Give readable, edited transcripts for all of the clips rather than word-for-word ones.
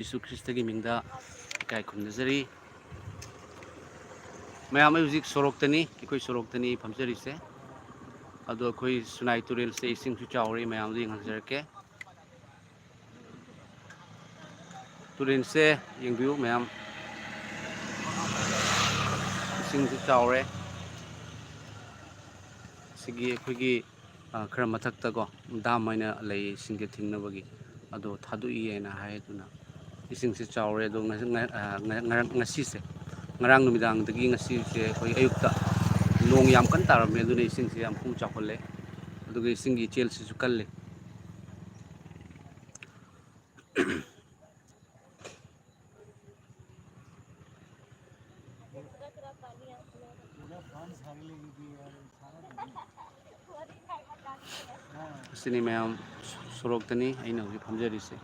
यीशु ख्रिस्टगी मिंगदा इकाय खुमनजरी ma'am हजिक सोरोक्तनी अखोई सोरोक्तनी फमजरीसे अदो अखोई सुनाई तुरेल से इसिंग चावरी मैम यंगजरके तुरेल से यंगबियु मैम इसिंग चावरे सिगी अखोई खर मथक्तको दाम मैना लई सिंगे थिंगनबगी अदो थादुई एना हाय दुना इसिंग से चावरे अदो ngasi se ngarang numidang dagi ngasi se khoi ayukta nong yam kan tarame aduna ising se yam pung chakhole aduga ising gi chel se kalle sini mayam sorok tani aina hu phamjari se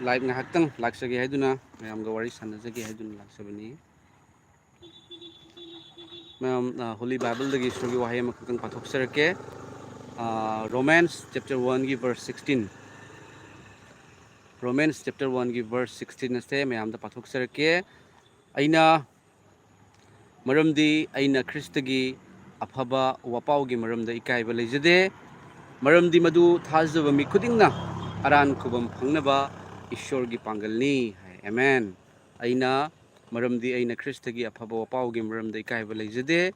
live ngahaktang laksage haiduna mayam ga wari sanajage haiduna laksabani mayam holy bible dagi sugi wahay makang pathok sarake Romans chapter 1 gi verse 16 Romans chapter 1 gi verse 16 ase mayam da pathok sarake aina maramdi aina Kristagi afaba wapaugi maramda ikaiba lejade maramdi madu thajaba mi khudingna aran khubam phangnaba ishorgi pangalni amen aina maramdi aina Kristagi afaba wapaugi maramda ikaiba lejade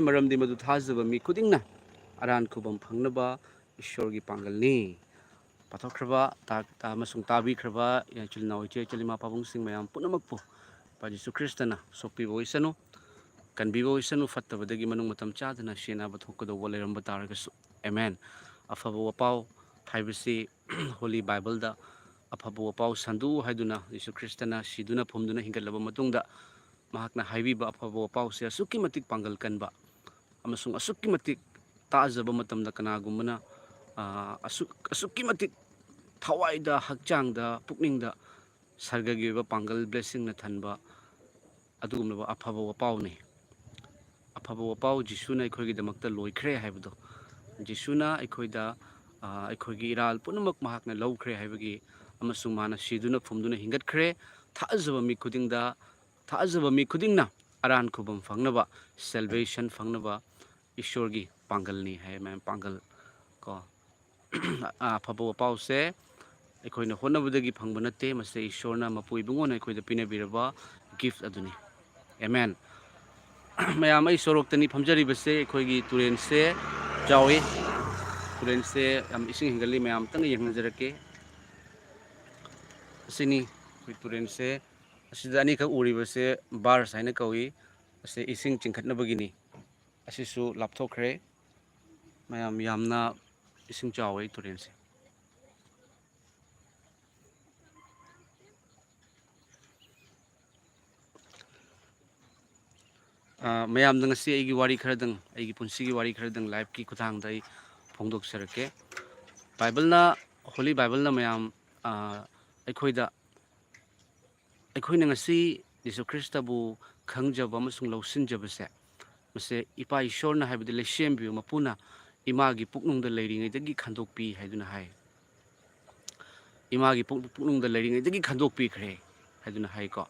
maramdi madu thajaba mi khudingna aran khubam phangnaba ishorgi pangalni pathokraba ta masung tabi kraba chilna oiche chilima pabung sing mayam punamakpo pa Jesu Kristana sokpi boisanu kan bibo isanu fattabadagi manung matam chadana shena bathokado woleramba taragasu amen afaba wapau haibasi holy bible da afaba wapau sandu haiduna Jesu Kristana siduna phumduna hingalaba matungda mahakna haibiba afaba wapau se asukki matik pangal kanba amasung asukki matik taajaba matamda kanagumana asukki matik thawaida hakchangda pukningda sargagi ba pangal blessing na thanba adugumna afaba wapau ni afaba wapau Jisuna aikogidamakta loikhre haibado Jisuna aikoida aikogi iral punamak mahakna lawkhre haibagi amasung mana siduna phumduna hingatkhre thajaba mi khudingna aran khubam phangnaba salvation phangnaba ishorgi pangalni hai man pangal ko afaba wapau se aikoina honabudagi phangba natte mase ishorna mapuibungona aikoida pinabiraba gift aduni amen ma'am आई सोरोक्तनी फमजरी बसे अखोगी Tourane से जावे Tourane से इसिंग हिंगली ma'am तंग यंगजरके सिनी तुरेन से असिदानी का उरी बसे बार साइना कवी असे इसिंग चिंखटनबगिनी असिसु लापथोखरे मैम यामना इसिंग जावे तुरेन से मैम नंगसी एगी वारी खरदंग एगी पुंसीगी वारी खरदंग लाइफ की खुदांग दई फोंदोक सरके बाइबल ना होली बाइबल ना मैम अखोइदा अखोइना ngasi Jesu Christabu खंगजब अमसुंग लौसिनजबसे मसे इपा ईश्वरना हाइबदि लेसेमबिउ मपुना इमागी पुकनुंगदा लेरिङैदगी खंदोकपि हाइदुना हाइ इमागी पुकनुंगदा लेरिङैदगी खंदोकपिखरे हाइदुना हाइको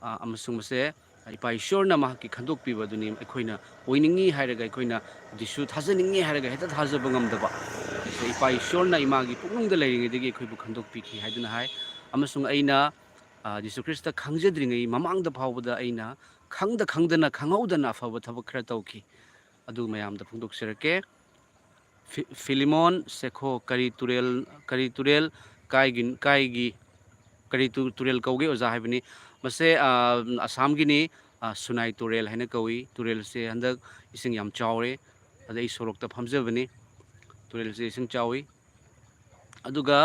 अमसुंग मसे इपा ईश्वरना माकी खंदोकपिबदुनि अखोइना ओइनिंगी हाइरगा अखोइना दिसु थाजनिंगी हाइरगा हेता थाजब ngamdaba इपा ईश्वरना इमागी पुकनुंगदा लेरिङैदगी अखोइबु खंदोकपिखि हाइदुना हाइ अमसुंग अइना Jesu Christa खंगजद्रिङै ममांगदा फावबदा अइना खंगदना खंगौदना अफब थबक खरा तौखि अदु मयामदा फोंदोकसरके फिलिमोन सेखो करी तुरेल काइगी करी तुरेल कौगे ओजा हाइबनी मसे असम गिनी सुनाई तुरेल हाइना कौई तुरेल से हंदक इसिंग याम चावरे अदई सोरोकता फमजबनी तुरेल से इसिंग चावी अदुगा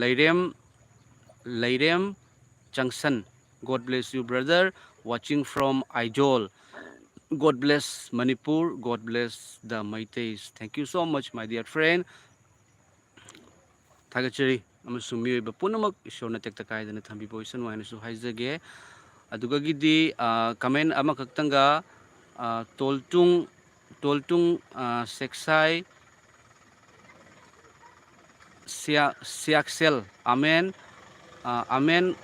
लैरेम Junction. God bless you, brother. Watching from Aizol. God bless Manipur. God bless the Meiteis. Thank you so much, my dear friend. Thagachari. Amasung miyoiba punamak ishorna tekta kaidana thambi boisan waina su haizage. Aduga gidi comment ama kaktanga toltung Toltung Seksai Siaksel Amen Amen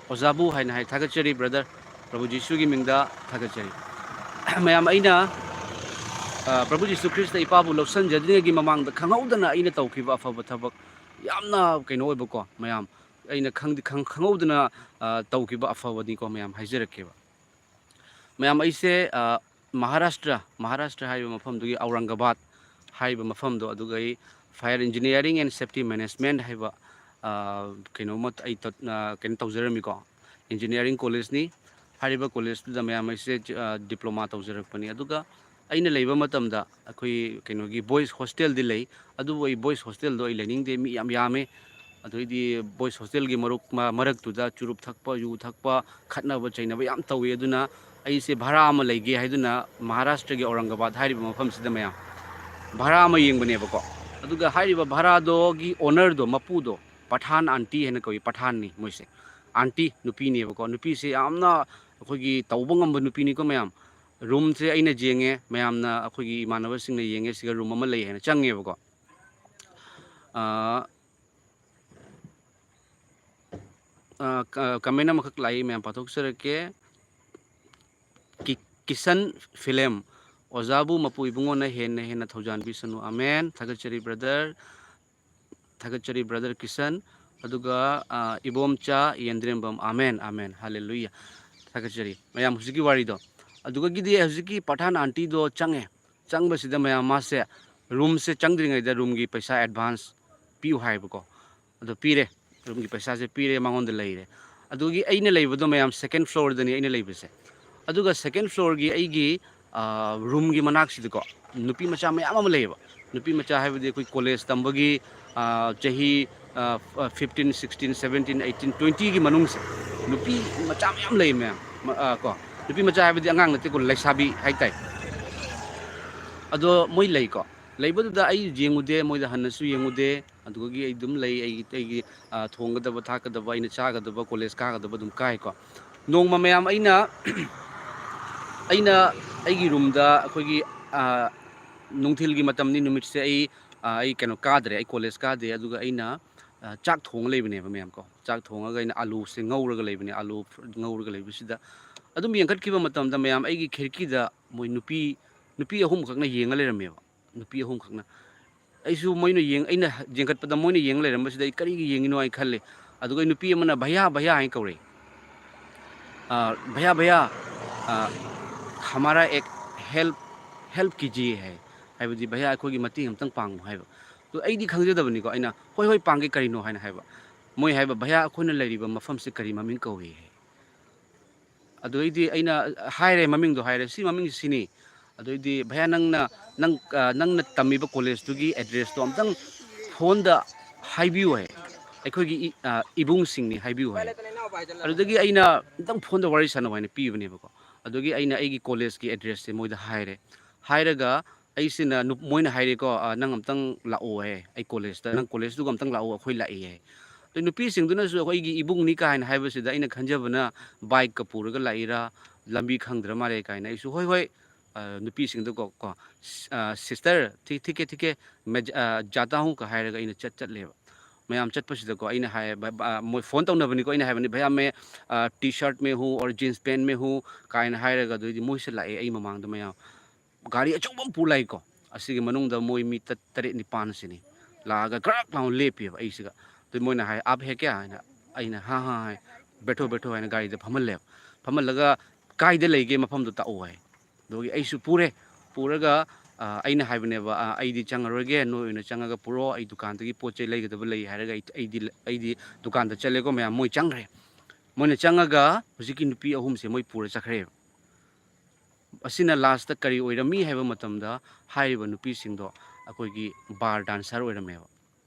Ozabu haina hai thagachari brother Prabhu Jisu gi mingda thagachari mayam aina Prabhu Jisu Christ ipabu loksan jadine gi mamang da khangaudana aina tawkiba afaba thabak yamna kaino oibako mayam aina khangaudana tawkiba afaba ni ko mayam haijarakeba mayam aise Maharashtra haiba mafam dugi Aurangabad haiba mafam do adugai Fire Engineering and Safety Management haiba kaino mat ai kaino tawjarami ko engineering college ni hariba college da mayam aise diploma tawjarakpani aduga aina leiba matamda akoi kaino gi boys hostel di lei adu oi boys hostel do learning de mi yam yame adoidi boys hostel gi marak tu da churup thakpa yu thakpa khatna ba chaina ba yam tawi aduna aise bhara ama leige haiduna Maharashtra gi Aurangabad hariba mafam sida mayam bhara ama yengbane ba ko aduga hariba bhara do gi owner do mapu do Pathan auntie hena koi Pathan ni moise auntie nupi ni ba ko nupi se amna akhogi tawbangam ba nupi ni ko mayam room se aina jenge mayam na akhogi imanaba sing na yenge siga room ama lei hena change ba ko kamena makak lai mayam pathok sir ke Kisan Film Ozabu mapu ibungo na hena thaujan bisanu amen thagachari brother Kisan aduga ibomcha yendrembam amen hallelujah thagachari mayam husiki wari do aduga gidi husiki Pathan auntie do change basida mayam mase room se changdringai da room gi paisa advance piu haibako adu pire room gi paisa se pire mangon de leire adugi aina leibodo mayam second floor dani aina leibase aduga second floor gi aigi room gi manak sidiko nupi macha mayam ama leiba nupi macha haibadi koi college tambagi chahi 15 16 17 18 20 gi manung se nupi macha mayam lei mayam ko nupi macha haibadi angang nate ko laisabi haitai ado moi lei ko leibodu da ai jengude moi da hanasu yengude aduga gi ai dum lei ai thongadaba thakadaba ina chagadaba college kagadaba dum kai ko nongma mayam aina aigi room da akogi nungthil gi matam ni numit se ai kano kadre ai college kade aduga aina chak thong leibne ba mayam ko chak thonga ga ina alu se ngauraga leibne alu ngauraga leibisida adum yengkat kiba matam da mayam aigi khirki da moi nupi ahum khakna yenga lerameba nupi ahum khakna aisu moina yeng aina jengkat pada moina yeng lerambasida ai kari gi yengino ai khalle aduga nupi amana bhaiya ai kaure भैया हमारा एक help कीजिए है हाइबदी भैया अखोगी मती हमतंग पांग हाइबा तो अइदी खंगजदबनी को अइना होय पांगे करिनो हाइना हाइबा मोय हाइबा भैया अखोना लैरिबा मफम से करी ममिंग कौवे है अदोइदी अइना हाइरे ममिंग दो हाइरे सी ममिंग सिनी अदोइदी भैया नंगना तमिबा कॉलेज तुगी एड्रेस तो हमतंग फोन दा हाइबियो है अखोगी इबुंग सिंगनी हाइबियो है अदुदगी अइना तंग फोन दा वारी सनो हाइना पीबनेबको अदुगी अइना एगी कॉलेज की एड्रेस से मोइदा हाइरे हाइरगा अइसिना मोइना हाइरे को नंग हमतंग लाओ है आई कॉलेज दा नंग कॉलेज दु हमतंग लाओ अखोइ लाई है तो नुपी सिंगदुनासु अखोइगी इबुंग नि काइन हाइबसिदा अइना खंजबना बाइक का पुरगा लाइरा लंबी खंगद्र मारे काइन आइसु होय नुपी सिंगदु को सिस्टर ठीक मैं जाता हूं का हाइरगा अइना चट लेबा मैम चटपसीद को अइना हाय मोय फोन तौनबनी को अइना हायबनी भैया मैं टी शर्ट में हूँ और जीन्स पैंट में हूँ काइन हायरगा दुइदी मोइसे लाए अइ ममांग मैम गाड़ी अचौबम पुलाई को असिगे मनुंग द मोय मी तरे निपान सिनी लागा ग्रक लाउ लेपिब अइसिगा तो मोयना हाय आप है क्या अइना हाँ हाय बैठो है गाड़ी द फमल लगा कायदे लेगे मफम दो ताओ है दोगी अइसु पूरेगा अइना हाइबनेबा अइदी चंगरोगे नोइना चंगागा पुरो अइ दुकान तगी पोचे लेगदब लई हायरगा अइदी दुकान द चलेको मैम मोय चंगरे मोयना चंगागा हुजिकी नुपी अहुम से मोय पूरे चखरे असिना लास्ट करी ओइरमी हाइबा मतमदा हाइबा नुपी सिंगदो अखोइगी बार डांसर ओइरमेबा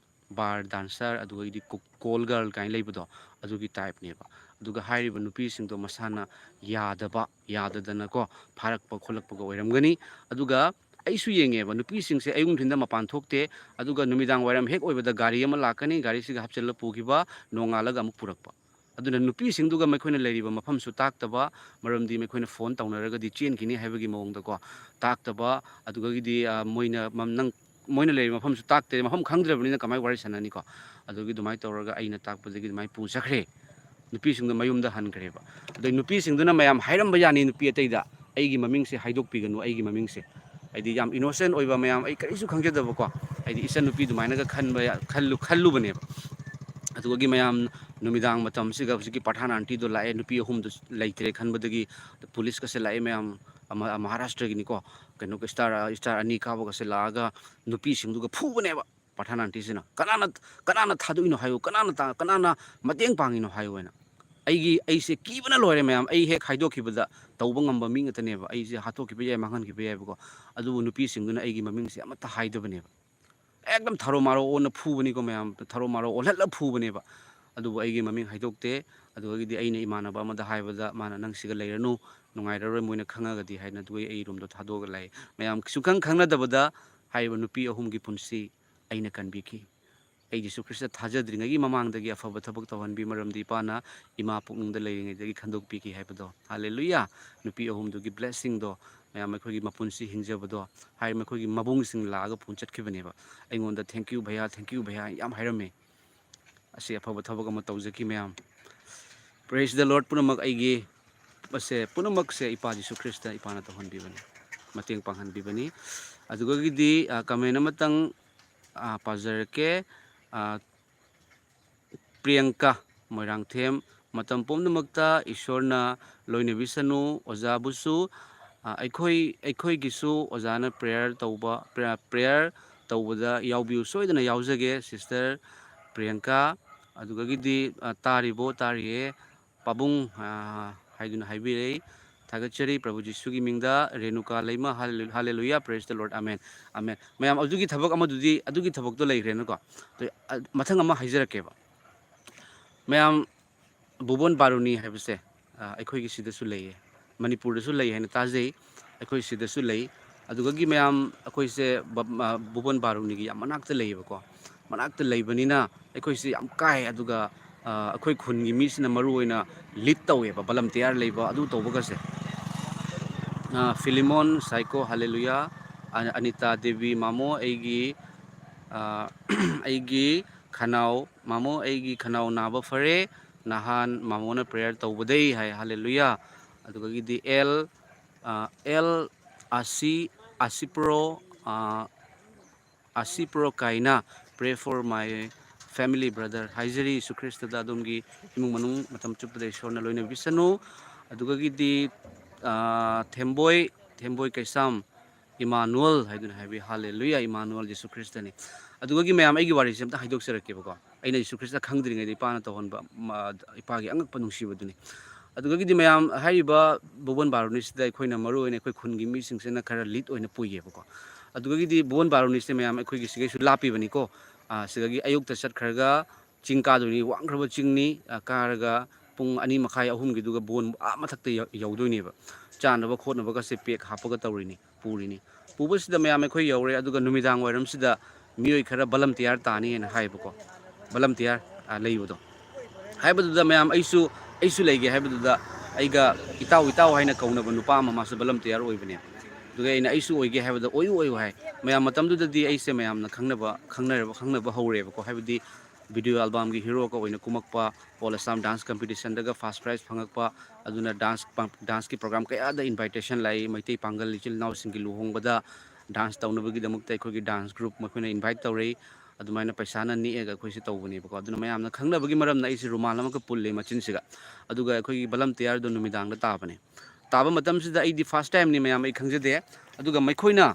बार डांसर अदुगैदी कॉल गर्ल काइन लेबदो अदुगी टाइप नेबा अदुगा हाइरिबा नुपी सिंगदो मसाना याददना को फारकपा खोलकपा ओइरमगनी अदुगा अइसु येंगेबा नुपी सिंगसे अयुंग थिंदा मपान थोकते अदुगा नुमिदांग वाइरम हेक ओइबदा गाड़ी अमा लाकनी गाड़ी सिगा हपचल पुगिबा नोंगालगा अमुक पुरकपा ꯑꯗꯨꯅ ꯅꯨꯄꯤꯁꯤꯡꯗꯨꯒ ꯃꯈꯣꯏꯅ ꯂꯩꯔꯤꯕ ꯃꯐꯝꯁꯨ ꯇꯥꯛꯇꯕ ꯃꯔꯝꯗꯤ ꯃꯈꯣꯏꯅ ꯐꯣꯟ ꯇꯧꯅꯔꯒꯗꯤ ꯆꯦꯟꯈꯤꯅꯤ ꯍꯥꯏꯕꯒꯤ ꯃꯑꯣꯡꯗꯀꯣ ꯇꯥꯛꯇꯕ ꯑꯗꯨꯒꯗꯤ ꯃꯣꯏꯅ ꯂꯩꯔꯤꯕ ꯃꯐꯝꯁꯨ ꯇꯥꯛꯇꯦ ꯃꯐꯝ ꯈꯪꯗ꯭ꯔꯕꯅꯤꯅ ꯀꯃꯥꯏꯅ ꯋꯥꯔꯤ ꯁꯥꯟꯅꯅꯤꯀꯣ ꯑꯗꯨꯒꯤ ꯑꯗꯨꯃꯥꯏꯅ ꯇꯧꯔꯒ ꯑꯩꯅ ꯇꯥꯛꯄꯗꯒꯤ ꯑꯗꯨꯃꯥꯏꯅ ꯄꯨꯆꯠꯈ꯭ꯔꯦ ꯅꯨꯄꯤꯁꯤꯡꯗꯣ ꯃꯌꯨꯝꯗ ꯍꯟꯈ꯭ꯔꯦꯕ ꯑꯗꯩ ꯅꯨꯄꯤꯁꯤꯡꯗꯨꯅ ꯃꯌꯥꯝ ꯍꯥꯏꯔꯝꯕ ꯌꯥꯅꯤ ꯅꯨꯄꯤ ꯑꯇꯩꯗ ꯑꯩꯒꯤ ꯃꯃꯤꯡꯁꯦ ꯍꯥꯏꯗꯣꯛꯄꯤꯒꯅꯨ ꯑꯩꯒꯤ ꯃꯃꯤꯡꯁꯦ ꯍꯥꯏꯗꯤ ꯌꯥꯝ ꯏꯅꯣꯁꯦꯟ ꯑꯣꯏꯕ ꯃꯌꯥꯝ ꯑꯩ ꯀꯔꯤꯁꯨ ꯈꯪꯖꯗꯕꯀꯣ ꯍꯥꯏꯗꯤ ꯏꯆꯟ ꯅꯨꯄꯤ ꯑꯗꯨꯃꯥꯏꯅꯒ ꯈꯜꯂꯨꯕꯅꯦꯕ ꯑꯗꯨꯒꯤ ꯃꯌꯥꯝ ꯅꯨꯃꯤꯗꯥꯡ ꯃꯇꯝꯁꯤꯒ ꯍꯧꯖꯤꯛꯀꯤ ꯄಠꯥꯟ ꯑꯟꯇꯤꯗꯣ ꯂꯥꯛꯑꯦ ꯅꯨꯄꯤ ꯑꯍꯨꯝꯗꯨ ꯂꯩꯇ꯭ꯔꯦ ꯈꯟꯕꯗꯒꯤ ꯄꯨꯂꯤꯁꯀꯁꯦ ꯂꯥꯛꯑꯦ ꯃꯌꯥꯝ ꯃꯍꯥꯔꯥꯁꯇ꯭ꯔꯒꯤꯅꯤꯀꯣ ꯀꯩꯅꯣ ꯏꯁꯇꯥꯔ ꯑꯅꯤ ꯀꯥꯕꯒꯁꯦ ꯂꯥꯛꯑꯒ ꯅꯨꯄꯤꯁꯤꯡꯗꯨꯒ ꯐꯨꯕꯅꯦꯕ ꯄಠꯥꯟ ꯑꯟꯇꯤꯁꯤꯅ ꯀꯅꯥꯅ ꯊꯥꯗꯣꯛꯏꯅꯣ ꯍꯥꯏꯌꯨ ꯀꯅꯥꯅ ꯃꯇꯦꯡ ꯄꯥꯡꯉꯤꯅꯣ ꯍꯥꯏꯌꯨ ꯍꯥꯏꯅ ꯑꯩꯁꯦ ꯀꯤꯕꯅ ꯂꯣꯏꯔꯦ ꯃꯌꯥꯝ ꯑꯩ ꯍꯦꯛ ꯍꯥꯏꯗꯣꯛꯈꯤꯕꯗ ꯇꯧꯕ ꯉꯝꯕ ꯃꯤ ꯉꯥꯛꯇꯅꯦꯕ ꯑꯩꯁꯦ ꯍꯥꯠꯇꯣꯛꯈꯤꯕ ꯌꯥꯏ ꯃꯥꯡꯍꯟꯈꯤꯕ ꯌꯥꯏꯕꯀꯣ ꯑꯗꯨꯕꯨ ꯅꯨꯄꯤꯁꯤꯡꯗꯨꯅ ꯑꯩꯒꯤ ꯃꯃꯤꯡꯁꯦ ꯑꯃꯠꯇ ꯍꯥꯏꯗꯕꯅꯦꯕ एकदम थारो मारो ओन फूबनी को मैं थारो मारो ओल्हल फूबनेब अदुबु अꯩꯒꯤ ꯃꯃꯤꯡ ꯍꯥꯏꯗꯣꯛꯇꯦ ꯑꯗꯨꯒꯤꯗꯤ ꯑꯩꯅ ꯏꯃꯥꯟꯅꯕ ꯑꯃꯗ ꯍꯥꯏꯕꯗ ꯃꯥꯅ ꯅꯪ ꯁꯤꯒ ꯂꯩꯔꯅꯨ ꯅꯨꯡꯉꯥꯏꯔꯔꯣꯏ ꯃꯣꯏꯅ ꯈꯪꯉꯒꯗꯤ ꯍꯥꯏꯅ ꯑꯗꯨꯒꯤ ꯑꯩ ꯔꯨꯝꯗꯣ ꯊꯥꯗꯣꯛꯑꯒ ꯂꯥꯛꯑꯦ ꯃꯌꯥꯝ ꯁꯨꯡꯈꯪ ꯈꯪꯅꯗꯕꯗ ꯍꯥꯏꯔꯤꯕ ꯅꯨꯄꯤ ꯑꯍꯨꯝꯒꯤ ꯄꯨꯟꯁꯤ ꯑꯩꯅ ꯀꯟꯕꯤꯈꯤ ꯑꯩ ꯌꯤꯁꯨ ꯈ꯭ꯔꯤꯁꯇ ꯊꯥꯖꯗ꯭ꯔꯤꯉꯩꯒꯤ ꯃꯃꯥꯡꯗꯒꯤ ꯑꯐꯕ ꯊꯕꯛ ꯇꯧꯍꯟꯕꯤ ꯃꯔꯝꯗꯤ ꯏꯄꯥꯅ ꯏꯃꯥ ꯄꯨꯛꯅꯨꯡꯗ ꯂꯩꯔꯤꯉꯩꯗꯒꯤ ꯈꯟꯗꯣꯛꯄꯤꯈꯤ ꯍꯥꯏꯕꯗꯣ ꯍꯜꯂꯦꯂꯨꯌꯥ ꯅꯨꯄꯤ ꯑꯍꯨꯝꯗꯨꯒꯤ ꯕ꯭ꯂꯦꯁꯤꯡꯗꯣ ꯃꯌꯥꯝ ꯑꯩꯈꯣꯏꯒꯤ ꯃꯄꯨꯟꯁꯤ ꯍꯤꯡꯖꯕꯗꯣ ꯍꯥꯏꯔꯤꯕ ꯑꯩꯈꯣꯏꯒꯤ ꯃꯕꯨꯡꯁꯤꯡ ꯂꯥꯛꯑꯒ ꯄꯨꯟ ꯆꯠꯈꯤꯕꯅꯦꯕ ꯑꯩꯉꯣꯟꯗ ꯊꯦꯡꯀ꯭ꯌꯨ ꯚꯩꯌꯥ ꯌꯥꯝ ꯍꯥꯏꯔꯝꯃꯦ ꯑꯁꯤ ꯑꯐꯕ ꯊꯕꯛ ꯑꯃ ꯇꯧꯖꯈꯤ ꯃꯌꯥꯝ ꯄ꯭ꯔꯦꯖ ꯗ ꯂꯣꯔꯗ ꯄꯨꯝꯅꯃꯛ ꯑꯩꯒꯤ ꯄꯨꯝꯅꯃꯛꯁꯦ ꯏꯄꯥ ꯌꯤꯁꯨ ꯈ꯭ꯔꯤꯁꯇ ꯏꯄꯥꯅ ꯇꯧꯍꯟꯕꯤꯕꯅꯤ ꯃꯇꯦꯡ ꯄꯥꯡꯍꯟꯕꯤꯕꯅꯤ ꯑꯗꯨꯒꯤꯗꯤ ꯀꯃꯦꯟ ꯑꯃꯇꯪ ꯄꯥꯖꯔꯛꯀꯦ ꯄ꯭रिꯌꯪꯀꯥ ꯃꯣꯏꯔꯥꯡꯊꯦꯝ ꯃꯇꯝ ꯄꯨꯝꯅꯃꯛꯇ ꯏꯁꯣꯔꯅ ꯂꯣꯏꯅꯕꯤꯁꯅꯨ ꯑꯣꯖꯥꯕꯨꯁꯨ ꯑꯩꯈꯣꯏꯒꯤꯁꯨ ꯑꯣꯖꯥꯅ ꯄ꯭ꯔꯦꯌꯔ ꯇꯧꯕꯗ ꯌꯥꯎꯕꯤꯌꯨ ꯁꯣꯏꯗꯅ ꯌꯥꯎꯖꯒꯦ ꯁꯤꯁꯇꯔ ꯄ꯭रिꯌꯪꯀꯥ ꯑꯗꯨꯒꯤꯗꯤ ꯇꯥꯔꯤꯌꯦ ꯄꯥꯕꯨꯡ ꯍꯥꯏꯗꯨꯅ ꯍꯥꯏꯕꯤꯔꯛꯏ ꯊꯥꯒꯠꯆꯔꯤ ꯄ꯭ꯔꯚꯨ ꯖꯤꯁꯨꯒꯤ ꯃꯤꯡꯗ ꯔꯦꯅꯨꯀꯥ ꯂꯩꯃ ꯍꯜꯂꯦꯂꯨꯌꯥ ꯄ꯭ꯔꯦꯁ ꯗ ꯂꯣꯔꯗ ꯑꯃꯦꯟ ꯑꯃꯦꯟ ꯃꯌꯥꯝ ꯑꯗꯨꯒꯤ ꯊꯕꯛ ꯑꯃꯗꯨꯗꯤ ꯑꯗꯨꯒꯤ ꯊꯕꯛꯇꯣ ꯂꯩꯈ꯭ꯔꯦꯅꯀꯣ ꯃꯊꯪ ꯑꯃ ꯍꯥꯏꯖꯔꯛꯀꯦꯕ ꯃꯌꯥꯝ ꯕꯨꯕꯣꯟ ꯕꯥꯔꯨꯅꯤ ꯍꯥꯏꯕꯁꯦ ꯑꯩꯈꯣꯏꯒꯤ ꯁꯤꯗꯁꯨ ꯂꯩꯌꯦ ꯃꯅꯤꯄꯨꯔꯗꯁꯨ ꯂꯩ ꯍꯥꯏꯅ ꯇꯥꯖꯩ ꯑꯩꯈꯣꯏ ꯁꯤꯗꯁꯨ ꯂꯩ ꯑꯗꯨꯒꯤ ꯃꯌꯥꯝ ꯑꯩꯈꯣꯏꯁꯦ ꯕꯨꯕꯣꯟ ꯕꯥꯔꯨꯅꯤꯒꯤ ꯌꯥꯝ ꯃꯅꯥꯛꯇ ꯂꯩꯌꯦꯕꯀꯣ ꯃꯅꯥꯛꯇ ꯂꯩꯕꯅꯤꯅ ꯑꯩꯈꯣꯏꯁꯦ ꯌꯥꯝ ꯀꯥꯏ ꯑꯗꯨꯒ ꯑꯩꯈꯣꯏ ꯈꯨꯟꯒꯤ ꯃꯤꯁꯤꯅ ꯃꯔꯨꯑꯣꯏꯅ ꯂꯤꯠ ꯇꯧꯋꯦꯕ ꯕꯂꯝꯇꯤꯌꯥꯔ ꯂꯩꯕ ꯑꯗꯨ ꯇꯧꯕꯒꯁꯦ ꯐꯤꯂꯤꯃꯣꯟ ꯁꯥꯏꯀꯣ ꯍꯜꯂꯦꯂꯨꯌꯥ ꯑꯅꯤꯇꯥ ꯗꯦꯕꯤ ꯃꯥꯃꯣ ꯑꯩꯒꯤ ꯈꯅꯥꯎ ꯃꯥꯃꯣ ꯑꯩꯒꯤ ꯈꯅꯥꯎ ꯅꯥꯕ ꯐꯔꯦ ꯅꯍꯥꯟ ꯃꯥꯃꯣꯅ ꯄ꯭ꯔꯦꯌꯔ ꯇꯧꯕꯗꯩ ꯍꯥꯏ ꯍꯜꯂꯦꯂꯨꯌꯥ ꯑꯗꯨꯒꯤꯗꯤ ꯑꯦꯜ ꯑꯁꯤꯄ꯭ꯔꯣ ꯀꯥꯏꯅ ꯄ꯭ꯔꯦ ꯐꯣꯔ ꯃꯥꯏ ꯐꯦꯃꯤꯂꯤ ꯕ꯭ꯔꯗꯔ ꯍꯥꯏꯖꯔꯤ ꯌꯤꯁꯨ ꯈ꯭ꯔꯤꯁꯇꯗ ꯑꯗꯣꯝꯒꯤ ꯏꯃꯨꯡ ꯃꯅꯨꯡ ꯃꯇꯝ ꯆꯨꯞꯄꯗ ꯏꯁꯣꯔꯅ ꯂꯣꯏꯅꯕꯤꯁꯅꯨ ꯑꯗꯨꯒꯤꯗꯤ ꯊꯦꯝꯕꯣꯏ ꯀꯩꯁꯥꯝ ꯏꯃꯥꯅꯨꯑꯦꯜ ꯍꯥꯏꯗꯨꯅ ꯍꯥꯏꯕꯤ ꯍꯜꯂꯦꯂꯨꯌꯥ ꯏꯃꯥꯅꯨꯑꯦꯜ ꯌꯤꯁꯨ ꯈ꯭ꯔꯤꯁꯇꯅꯤ ꯑꯗꯨꯒꯤ ꯃꯌꯥꯝ ꯑꯩꯒꯤ ꯋꯥꯔꯤꯁꯦ ꯑꯝꯇ ꯍꯥꯏꯗꯣꯛꯆꯔꯛꯀꯦꯕꯀꯣ ꯑꯩꯅ ꯌꯤꯁꯨ ꯈ꯭ꯔꯤꯁꯇ ꯈꯪꯗ꯭ꯔꯤꯉꯩꯗ ꯏꯄꯥꯅ ꯇꯧꯍꯟꯕ ꯏꯄꯥꯒꯤ ꯑꯉꯛꯄ ꯅꯨꯡꯁꯤꯕꯗꯨꯅꯤ ꯑꯗꯨꯒꯤꯗꯤ ꯃꯌꯥꯝ ꯍꯥꯏꯔꯤꯕ ꯕꯨꯕꯣꯟ ꯕꯥꯔꯨꯅꯤꯁꯤꯗ ꯑꯩꯈꯣꯏꯅ ꯃꯔꯨꯑꯣꯏꯅ ꯑꯩꯈꯣꯏ ꯈꯨꯟꯒꯤ ꯃꯤꯁꯤꯡꯁꯤꯅ ꯈꯔ ꯂꯤꯠ ꯑꯣꯏꯅ ꯄꯨꯏꯌꯦꯕꯀꯣ ꯑꯗꯨꯒꯤꯗꯤ ꯕꯨꯕꯣꯟ ꯕꯥꯔꯨꯅꯤꯁꯦ ꯃꯌꯥꯝ ꯑꯩꯈꯣꯏꯒꯤ ꯁꯤꯒꯩꯁꯨ ꯂꯥꯞꯄꯤꯕꯅꯤꯀꯣ ꯁꯤꯗꯒꯤ ꯑꯌꯨꯛꯇ ꯆꯠꯈ꯭ꯔꯒ ꯆꯤꯡ ꯀꯥꯗꯣꯏꯅꯤ ꯋꯥꯡꯈ꯭ꯔꯕ ꯆꯤꯡꯅꯤ ꯀꯥꯔꯒ ꯄꯨꯡ 2:30 3ꯒꯤꯗꯨꯒ ꯕꯣꯟ ꯃꯊꯛꯇ ꯌꯧꯗꯣꯏꯅꯦꯕ ꯆꯥꯅꯕ ꯈꯣꯠꯅꯕꯒꯁꯦ ꯄꯦꯛ ꯍꯥꯞꯄꯒ ꯄꯨꯔꯤꯅꯤ ꯄꯨꯕꯁꯤꯗ ꯃꯌꯥꯝ ꯑꯩꯈꯣꯏ ꯌꯧꯔꯦ ꯑꯗꯨꯒ ꯅꯨꯃꯤꯗꯥꯡ ꯋꯥꯏꯔꯝꯁꯤꯗ ꯃꯤꯑꯣꯏ ꯈꯔ ꯕꯂꯝꯇꯤꯌꯥꯔ ꯇꯥꯅꯤꯅ ꯍꯥꯏꯕꯀꯣ ꯕꯂꯝꯇꯤꯌꯥꯔ ꯂꯩꯕꯗꯣ ꯍꯥꯏꯕꯗꯨꯗ ꯃꯌꯥꯝ ꯑꯩꯁꯨ ꯂꯩꯒꯦ ꯍꯥꯏꯕꯗꯨꯗ ꯑꯩꯒ ꯏꯇꯥꯎ ꯍꯥꯏꯅ ꯀꯧꯅꯕ ꯅꯨꯄꯥ ꯑꯃ ꯃꯥꯁꯨ ꯕꯂꯝꯇꯤꯌꯥꯔ ꯑꯣꯏꯕꯅꯦ ꯑꯗꯨꯒ ꯑꯩꯅ ꯑꯩꯁꯨ ꯑꯣꯏꯒꯦ ꯍꯥꯏꯕꯗ ꯑꯣꯏꯌꯨ ꯍꯥꯏ ꯃꯌꯥꯝ ꯃꯇꯝꯗꯨꯗꯗꯤ ꯑꯩꯁꯦ ꯃꯌꯥꯝꯅ ꯈꯪꯅꯕ ꯍꯧꯔꯦꯕꯀꯣ ꯍꯥꯏꯕꯗꯤ ꯚꯤꯗꯤꯑꯣ ꯑꯦꯜꯕꯝꯒꯤ ꯍꯤꯔꯣꯒ ꯑꯣꯏꯅ ꯀꯨꯝꯃꯛꯄ ꯑꯣꯜ ꯑꯁꯥꯝ ꯗꯥꯟꯁ ꯀꯝꯄꯤꯇꯤꯁꯟꯗꯒ ꯐꯥꯔꯁ ꯄ꯭ꯔꯥꯏꯖ ꯐꯪꯉꯛꯄ ꯑꯗꯨꯅ ꯗꯥꯟꯁꯀꯤ ꯄ꯭ꯔꯣꯒ꯭ꯔꯥꯝ ꯀꯌꯥꯗ ꯏꯟꯚꯥꯏꯇꯦꯁꯟ ꯂꯥꯛꯏ ꯃꯩꯇꯩ ꯄꯥꯡꯒꯜ ꯏꯆꯤꯜ ꯏꯅꯥꯎꯁꯤꯡꯒꯤ ꯂꯨꯍꯣꯡꯕꯗ ꯗꯥꯟꯁ ꯇꯧꯅꯕꯒꯤꯗꯃꯛꯇ ꯑꯩꯈꯣꯏꯒꯤ ꯗꯥꯟꯁ ꯒ꯭ꯔꯨꯞ ꯃꯈꯣꯏꯅ ꯏꯟꯚꯥꯏꯠ ꯇꯧꯔꯛꯏ ꯑꯗꯨꯃꯥꯏꯅ ꯄꯩꯁꯥꯅ ꯅꯦꯛꯑꯒ ꯑꯩꯈꯣꯏꯁꯦ ꯇꯧꯕꯅꯦꯕꯀꯣ ꯑꯗꯨꯅ ꯃꯌꯥꯝꯅ ꯈꯪꯅꯕꯒꯤ ꯃꯔꯝꯅ ꯑꯩꯁꯦ ꯔꯨꯃꯥꯜ ꯑꯃꯒ ꯄꯨꯜꯂꯦ ꯃꯆꯤꯟꯁꯤꯒ ꯑꯗꯨꯒ ꯑꯩꯈꯣꯏꯒꯤ ꯕꯂꯝꯇꯤꯌꯥꯔꯗꯣ ꯅꯨꯃꯤꯗꯥꯡꯗ ꯇꯥꯕ ꯃꯇꯝꯁꯤꯗ ꯑꯩꯗꯤ ꯐꯥꯔꯁ ꯇꯥꯏꯝꯅꯤ ꯃꯌꯥꯝ ꯑꯩ ꯈꯪꯖꯗꯦ ꯑꯗꯨꯒ ꯃꯈꯣꯏꯅ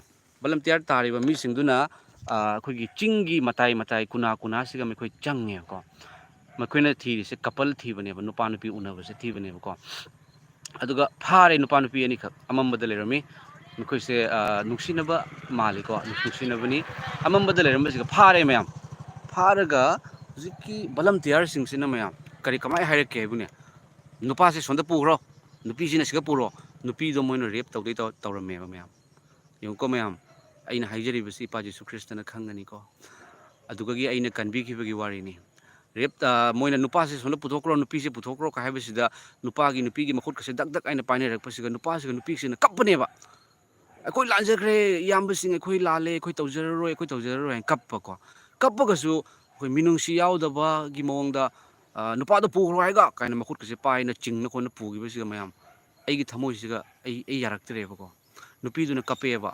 ꯕꯂꯝꯇꯤꯌꯥꯔ ꯇꯥꯔꯤꯕ ꯃꯤꯁꯤꯡꯗꯨꯅ ꯑꯩꯈꯣꯏꯒꯤ ꯆꯤꯡꯒꯤ ꯃꯇꯥꯏ ꯀꯨꯅꯥꯁꯤꯒ ꯃꯈꯣꯏ ꯆꯪꯉꯦꯕꯀꯣ ꯃꯈꯣꯏꯅ ꯊꯤꯔꯤꯁꯦ ꯀꯄꯜ ꯊꯤꯕꯅꯦꯕ ꯅꯨꯄꯥ ꯅꯨꯄꯤ ꯎꯅꯕꯁꯦ ꯊꯤꯕꯅꯦꯕꯀꯣ ꯑꯗꯨꯒ ꯐꯥꯔꯦ ꯅꯨꯄꯥ ꯅꯨꯄꯤ ꯑꯅꯤꯈꯛ ꯑꯃꯝꯕꯗ ꯂꯩꯔꯝꯃꯤ ꯃꯈꯣꯏꯁꯦ ꯅꯨꯡꯁꯤꯅꯕ ꯃꯥꯜꯂꯤꯀꯣ ꯅꯨꯡꯁꯤꯅꯕꯅꯤ ꯑꯃꯝꯕꯗ ꯂꯩꯔꯝꯕꯁꯤꯒ ꯐꯥꯔꯦ ꯃꯌꯥꯝ ꯐꯥꯔꯒ ꯍꯧꯖꯤꯛꯀꯤ ꯕꯂꯝꯇꯤꯌꯥꯔꯁꯤꯡꯁꯤꯅ ꯃꯌꯥꯝ ꯀꯃꯥꯏꯅ ꯍꯥꯏꯔꯛꯀꯦ ꯍꯥꯏꯕꯨꯅꯦ ꯅꯨꯄꯥꯁꯦ ꯁꯣꯝꯗ ꯄꯨꯈ꯭ꯔꯣ ꯅꯨꯄꯤꯁꯤꯅ ꯁꯤꯒ ꯄꯨꯔꯣ ꯅꯨꯄꯤꯗꯣ ꯃꯣꯏꯅ ꯔꯦꯞ ꯇꯧꯔꯝꯃꯦꯕ ꯃꯌꯥꯝ ꯌꯦꯡꯉꯨꯀꯣ ꯃꯌꯥꯝ ꯑꯩꯅ ꯍꯥꯏꯖꯔꯤꯕꯁꯤ ꯏꯄꯥ ꯖꯤꯁꯨ ꯈ꯭ꯔꯤꯁꯇꯅ ꯈꯪꯒꯅꯤꯀꯣ ꯑꯗꯨꯒꯤ ꯑꯩꯅ ꯀꯟꯕꯤꯈꯤꯕꯒꯤ ꯋꯥꯔꯤꯅꯤ रेप मोइना नुपासे सोना पुथोक्रो नुपीसे पुथोक्रो का हाइबसिदा नुपीगी मखुट कसे दक दक आइना पाइनेरक्पसिगा नुपासिगा नुपीसिना कप्पनेबा अखोई लांजखरे इयाम्बसिंग अखोई लाले अखोई तौजररोय कप्पको कप्पगसु अखोई मिनुंगसी यावदबगी मओंगदा नुपादो पुखरो हाइगा काइना मखुट कसे पाइना चिंगना कोना पुगिबसिगा मयाम अꯩꯒꯤ ꯊꯃꯣꯏꯁꯤꯒ ꯑꯩ ꯌꯥꯔꯛꯇ꯭ꯔꯦꯕꯀꯣ ꯅꯨꯄꯤꯗꯨꯅ ꯀꯞꯄꯦꯕ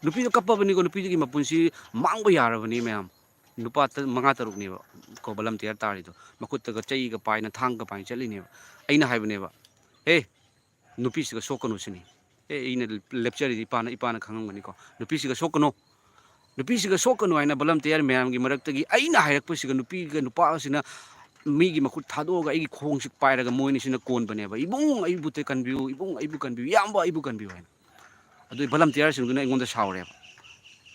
ꯅꯨꯄꯤꯗꯨ ꯀꯞꯄꯕꯅꯤꯀꯣ ꯅꯨꯄꯤꯗꯨꯒꯤ ꯃꯄꯨꯟꯁꯤ ꯃꯥꯡꯕ ꯌꯥꯔꯕꯅꯤ ꯃꯌꯥꯝ ꯅꯨꯄꯥ ꯃꯉꯥ ꯇꯔꯨꯛꯅꯦꯕ ꯀꯣ ꯚꯣꯂꯟꯇꯤꯌꯔ ꯇꯥꯔꯤꯗꯣ ꯃꯈꯨꯠꯇꯒ ꯆꯩꯒ ꯄꯥꯏꯅ ꯊꯥꯡꯒ ꯄꯥꯏꯅ ꯆꯠꯂꯤꯅꯦꯕ ꯑꯩꯅ ꯍꯥꯏꯕꯅꯦꯕ ꯍꯦ ꯅꯨꯄꯤꯁꯤꯒ ꯁꯣꯛꯀꯅꯨ ꯁꯤꯅꯤ ꯑꯩꯅ lepꯆꯔꯤꯗꯤ ꯏꯄꯥꯅ ꯈꯪꯉꯝꯒꯅꯤꯀꯣ ꯅꯨꯄꯤꯁꯤꯒ ꯁꯣꯛꯀꯅꯨ ꯅꯨꯄꯤꯁꯤꯒ ꯁꯣꯛꯀꯅꯨ ꯍꯥꯏꯅ ꯚꯣꯂꯟꯇꯤꯌꯔ ꯃꯌꯥꯝꯒꯤ ꯃꯔꯛꯇꯒꯤ ꯑꯩꯅ ꯍꯥꯏꯔꯛꯄꯁꯤꯒ ꯅꯨꯄꯤꯒ ꯅꯨꯄꯥꯁꯤꯅ ꯃꯤꯒꯤ ꯃꯈꯨꯠ ꯊꯥꯗꯣꯛꯑꯒ ꯑꯩꯒꯤ ꯈꯣꯡꯁꯤ ꯄꯥꯏꯔꯒ ꯃꯣꯏꯅꯤꯁꯤꯅ ꯀꯣꯟꯕꯅꯦꯕ ꯏꯕꯨꯡ ꯑꯩꯕꯨ ꯀꯟꯕꯤꯌꯨ ꯏꯕꯨꯡ ꯑꯩꯕꯨ ꯀꯟꯕꯤꯌꯨ ꯏꯌꯥꯝꯕ ꯑꯩꯕꯨ ꯀꯟꯕꯤꯌꯨ ꯍꯥꯏꯅ ꯑꯗꯨ ꯚꯣꯂꯟꯇꯤꯌꯔꯁꯤꯡꯗꯨꯅ ꯑꯩꯉꯣꯟꯗ ꯁꯥꯎꯔꯦꯕ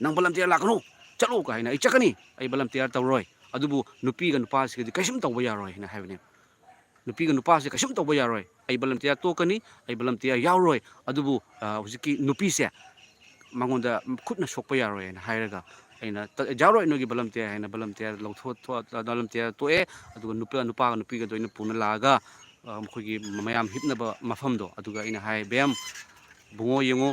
ꯅꯪ ꯚꯣꯂꯟꯇꯤꯌꯔ ꯂꯥꯛꯀꯅꯨ ꯆꯠꯂꯨ ꯀꯥꯏꯅ ꯑꯩ ꯆꯠꯀꯅꯤ ꯑꯩ ꯚꯣꯂꯟꯇꯤꯌꯔ ꯇꯧꯔꯣꯏ ꯑꯗꯨꯕꯨ ꯅꯨꯄꯤꯒ ꯅꯨꯄꯥꯁꯤꯒꯗꯤ ꯀꯩꯁꯨꯝ ꯇꯧꯕ ꯌꯥꯔꯣꯏ ꯍꯥꯏꯅ ꯍꯥꯏꯕꯅꯦꯕ ꯅꯨꯄꯤꯒ ꯅꯨꯄꯥꯁꯤ ꯀꯩꯁꯨꯝ ꯇꯧꯕ ꯌꯥꯔꯣꯏ ꯑꯩ ꯚꯣꯂꯟꯇꯤꯌꯔ ꯇꯣꯛꯀꯅꯤ ꯑꯩ ꯚꯣꯂꯟꯇꯤꯌꯔ ꯌꯥꯎꯔꯣꯏ ꯑꯗꯨꯕꯨ ꯍꯧꯖꯤꯛꯀꯤ ꯅꯨꯄꯤꯁꯦ ꯃꯉꯣꯟꯗ ꯈꯨꯠꯅ ꯁꯣꯛꯄ ꯌꯥꯔꯣꯏꯅ ꯍꯥꯏꯔꯒ ꯑꯩꯅ ꯌꯥꯎꯔꯣꯏ ꯅꯣꯏꯒꯤ ꯚꯣꯂꯟꯇꯤꯌꯔ ꯍꯥꯏꯅ ꯚꯣꯂꯟꯇꯤꯌꯔ ꯚꯣꯂꯟꯇꯤꯌꯔ ꯇꯣꯛꯑꯦ ꯑꯗꯨꯒ ꯅꯨꯄꯥꯒ ꯅꯨꯄꯤꯒꯗꯣ ꯑꯩꯅ ꯄꯨꯅ ꯂꯥꯛꯑꯒ ꯑꯩꯈꯣꯏꯒꯤ ꯃꯌꯥꯝ ꯍꯤꯞꯅꯕ ꯃꯐꯝꯗꯣ ꯑꯗꯨꯒ ꯑꯩꯅ ꯍꯥꯏ ꯕꯦꯝ ꯕꯨꯡꯉꯣ ꯌꯦꯡꯉꯣ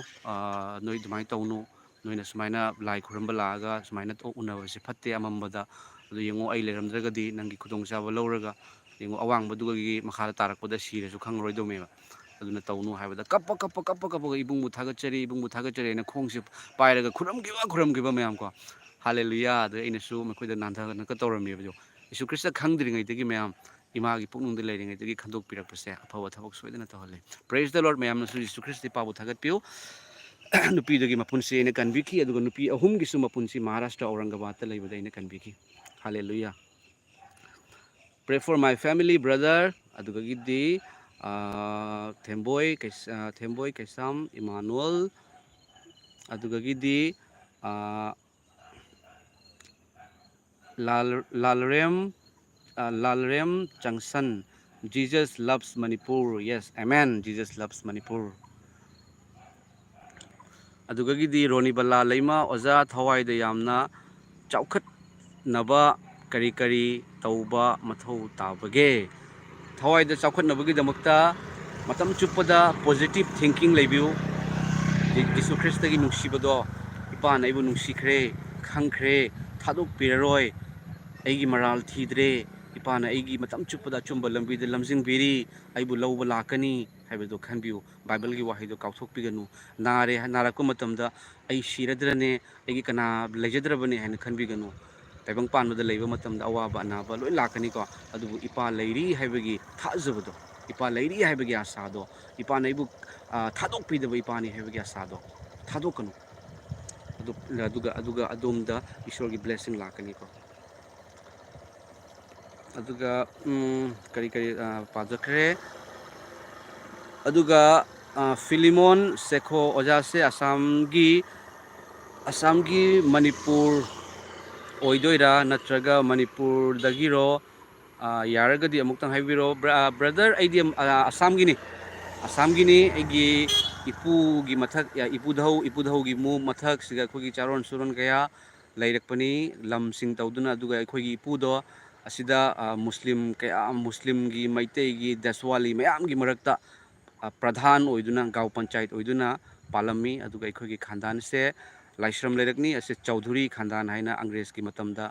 ꯅꯣꯏ ꯑꯗꯨꯃꯥꯏꯅ ꯇꯧꯅꯨ ꯅꯣꯏꯅ ꯁꯨꯃꯥꯏꯅ ꯂꯥꯏ ꯈꯨꯔꯨꯝꯕ ꯂꯥꯛꯑꯒ ꯁꯨꯃꯥꯏꯅ ꯎꯅꯕꯁꯦ ꯐꯠꯇꯦ ꯑꯃꯝꯕꯗ ꯑꯗꯨ ꯌꯦꯡꯉꯣ ꯑꯩ ꯂꯩꯔꯝꯗ꯭ꯔꯒꯗꯤ ꯅꯪꯒꯤ ꯈꯨꯗꯣꯡꯆꯥꯕ ꯂꯧꯔꯒ ꯌꯦꯡꯉꯣ ꯑꯋꯥꯡꯕꯗꯨꯒꯤ ꯃꯈꯥꯗ ꯇꯥꯔꯛꯄꯗ ꯁꯤꯔꯁꯨ ꯈꯪꯉꯔꯣꯏꯗꯧꯅꯦꯕ ꯑꯗꯨꯅ ꯇꯧꯅꯨ ꯍꯥꯏꯕꯗ ꯀꯞꯄꯒ ꯏꯕꯨꯡꯕꯨ ꯊꯥꯒꯠꯆꯔꯤ ꯈꯣꯡꯁꯦ ꯄꯥꯏꯔꯒ ꯈꯨꯔꯝꯈꯤꯕ ꯃꯌꯥꯝ ꯀꯣ ꯍꯥꯂꯦꯂꯨꯌꯥ ꯑꯗ ꯑꯩꯅꯁꯨ ꯃꯈꯣꯏꯗ ꯅꯥꯟꯊꯅꯀ ꯇꯧꯔꯝꯃꯦꯕꯗꯣ ꯌꯤꯁꯨ ꯈ꯭ꯔꯤꯁꯇ ꯈꯪꯗ꯭ꯔꯤꯉꯩꯗꯒꯤ ꯃꯌꯥꯝ ꯏꯃꯥꯒꯤ ꯄꯨꯛꯅꯨꯡꯗ ꯂꯩꯔꯤꯉꯩꯗꯒꯤ ꯈꯟꯗꯣꯛꯄꯤꯔꯛꯄꯁꯦ ꯑꯐꯕ ꯊꯕꯛ ꯁꯣꯏꯗꯅ ꯇꯧꯍꯜꯂꯤ ꯄ꯭ꯔꯦꯖ ꯗ ꯂꯣꯔꯗ ꯃꯌꯥꯝꯅꯁꯨ ꯌꯤꯁꯨ ꯈ꯭ꯔꯤꯁꯇ ꯏꯄꯥꯕꯨ ꯊꯥꯒꯠꯄꯤꯌꯨ ꯅꯨꯄꯤꯗꯨꯒꯤ ꯃꯄꯨꯟꯁꯤ ꯑꯩꯅ ꯀꯟꯕꯤꯈꯤ ꯑꯗꯨꯒ ꯅꯨꯄꯤ ꯑꯍꯨꯝꯒꯤꯁꯨ ꯃꯄꯨꯟꯁꯤ ꯃꯍꯥꯔꯥꯁꯇ꯭ꯔ ꯑꯧꯔꯪꯒꯕꯥꯗꯇ ꯂꯩꯕꯗ ꯑꯩꯅ ꯀꯟꯕꯤꯈꯤ ꯍꯥꯂꯦꯂꯨꯌꯥ ꯄ꯭ꯔꯦ ꯐꯣꯔ ꯃꯥꯏ ꯐꯦꯃꯤꯂꯤ ꯕ꯭ꯔꯗꯔ ꯑꯗꯨꯗꯒꯤꯗꯤ ꯊꯦꯝꯕꯣꯏ ꯀꯩꯁꯥꯝ ꯏꯃꯥꯅꯨꯑꯦꯜ ꯑꯗꯨꯗꯒꯤꯗꯤ ꯂꯥꯜꯔꯦꯝ ꯆꯪꯁꯟ Jesus loves Manipur. Yes, amen. Jesus loves Manipur. ꯑꯗꯨꯒꯤꯗꯤ ꯔꯣꯅꯤꯕꯂꯥ ꯂꯩꯃ ꯑꯣꯖꯥ ꯊꯋꯥꯏꯗ ꯌꯥꯝꯅ ꯆꯥꯎꯈꯠꯅꯕ ꯀꯔꯤ ꯇꯧꯕ ꯃꯊꯧ ꯇꯥꯕꯒꯦ ꯊꯋꯥꯏꯗ ꯆꯥꯎꯈꯠꯅꯕꯒꯤꯗꯃꯛꯇ ꯃꯇꯝ ꯆꯨꯞꯄꯗ ꯄꯣꯖꯤꯇꯤꯚ ꯊꯤꯡꯀꯤꯡ ꯂꯩꯕꯤꯌꯨ ꯌꯤꯁꯨ ꯈ꯭ꯔꯤꯁꯇꯒꯤ ꯅꯨꯡꯁꯤꯕꯗꯣ ꯏꯄꯥꯅ ꯑꯩꯕꯨ ꯅꯨꯡꯁꯤꯈ꯭ꯔꯦ ꯈꯪꯈ꯭ꯔꯦ ꯊꯥꯗꯣꯛꯄꯤꯔꯔꯣꯏ ꯑꯩꯒꯤ ꯃꯔꯥꯜ ꯊꯤꯗ꯭ꯔꯦ ꯏꯄꯥꯅ ꯑꯩꯒꯤ ꯃꯇꯝ ꯆꯨꯞꯄꯗ ꯑꯆꯨꯝꯕ ꯂꯝꯕꯤꯗ ꯂꯝꯖꯤꯡꯕꯤꯔꯤ ꯑꯩꯕꯨ ꯂꯧꯕ ꯂꯥꯛꯀꯅꯤ ꯍꯥꯏꯕꯗꯣ ꯈꯟꯕꯤꯌꯨ ꯕꯥꯏꯕꯜꯒꯤ ꯋꯥꯍꯩꯗꯣ ꯀꯥꯎꯊꯣꯛꯄꯤꯒꯅꯨ ꯅꯥꯔꯛꯄ ꯃꯇꯝꯗ ꯑꯩ ꯁꯤꯔꯗ꯭ꯔꯅꯦ ꯑꯩꯒꯤ ꯀꯅꯥ ꯂꯩꯖꯗ꯭ꯔꯕꯅꯦ ꯍꯥꯏꯅ ꯈꯟꯕꯤꯒꯅꯨ ꯇꯥꯏꯕꯪ ꯄꯥꯟꯕꯗ ꯂꯩꯕ ꯃꯇꯝꯗ ꯑꯋꯥꯕ ꯑꯅꯥꯕ ꯂꯣꯏ ꯂꯥꯛꯀꯅꯤꯀꯣ ꯑꯗꯨꯕꯨ ꯏꯄꯥ ꯂꯩꯔꯤ ꯍꯥꯏꯕꯒꯤ ꯊꯥꯖꯕꯗꯣ ꯏꯄꯥ ꯂꯩꯔꯤ ꯍꯥꯏꯕꯒꯤ ꯑꯁꯥꯗꯣ ꯏꯄꯥꯅ ꯑꯩꯕꯨ ꯊꯥꯗꯣꯛꯄꯤꯗꯕ ꯏꯄꯥꯅꯤ ꯍꯥꯏꯕꯒꯤ ꯑꯁꯥꯗꯣ ꯊꯥꯗꯣꯛꯀꯅꯨ ꯑꯗꯨꯒ ꯑꯗꯣꯝꯗ ꯏꯁꯣꯔꯒꯤ ꯕ꯭ꯂꯦꯁꯤꯡ ꯂꯥꯛꯀꯅꯤꯀꯣ ꯑꯗꯨꯒ ꯀꯔꯤ ꯄꯥꯖꯈ꯭ꯔꯦ ꯑꯗꯨꯒ ꯐꯤꯂꯤꯃꯣꯟ ꯁꯦꯈꯣ ꯑꯣꯖꯥꯁꯦ ꯑꯁꯥꯝꯒꯤ ꯃꯅꯤꯄꯨꯔ ꯑꯣꯏꯗꯣꯏꯔꯥ ꯅꯠꯇ꯭ꯔꯒ ꯃꯅꯤꯄꯨꯔꯗꯒꯤꯔꯣ ꯌꯥꯔꯒꯗꯤ ꯑꯃꯨꯛꯇꯪ ꯍꯥꯏꯕꯤꯔꯣ ꯕ꯭ꯔꯗꯔ ꯑꯩꯗꯤ ꯑꯁꯥꯝꯒꯤꯅꯤ ꯑꯩꯒꯤ ꯏꯄꯨꯒꯤ ꯃꯊꯛ ꯏꯄꯨꯙꯧꯒꯤ ꯃꯊꯛꯁꯤꯗ ꯑꯩꯈꯣꯏꯒꯤ ꯆꯥꯔꯣꯟ ꯁꯨꯔꯣꯟ ꯀꯌꯥ ꯂꯩꯔꯛꯄꯅꯤ ꯂꯝꯁꯤꯡ ꯇꯧꯗꯨꯅ ꯑꯗꯨꯒ ꯑꯩꯈꯣꯏꯒꯤ ꯏꯄꯨꯗꯣ ꯑꯁꯤꯗ ꯃꯨꯁꯂꯤꯝꯒꯤ ꯃꯩꯇꯩꯒꯤ ꯗꯦꯁꯋꯥꯂꯤ ꯃꯌꯥꯝꯒꯤ ꯃꯔꯛꯇ ꯄ꯭ꯔꯙꯥꯟ ꯑꯣꯏꯗꯨꯅ ꯒꯥꯎ ꯄꯟꯆꯥꯌꯠ ꯑꯣꯏꯗꯨꯅ ꯄꯥꯜꯂꯝꯃꯤ ꯑꯗꯨꯒ ꯑꯩꯈꯣꯏꯒꯤ ꯈꯥꯟꯗꯥꯟꯁꯦ ꯂꯥꯏꯁ꯭ꯔꯝ ꯂꯩꯔꯛꯅꯤ ꯑꯁꯤ ꯆꯧꯙꯨꯔꯤ ꯈꯥꯟꯗꯥꯟ ꯍꯥꯏꯅ ꯑꯪꯒ꯭ꯔꯦꯖꯀꯤ ꯃꯇꯝꯗ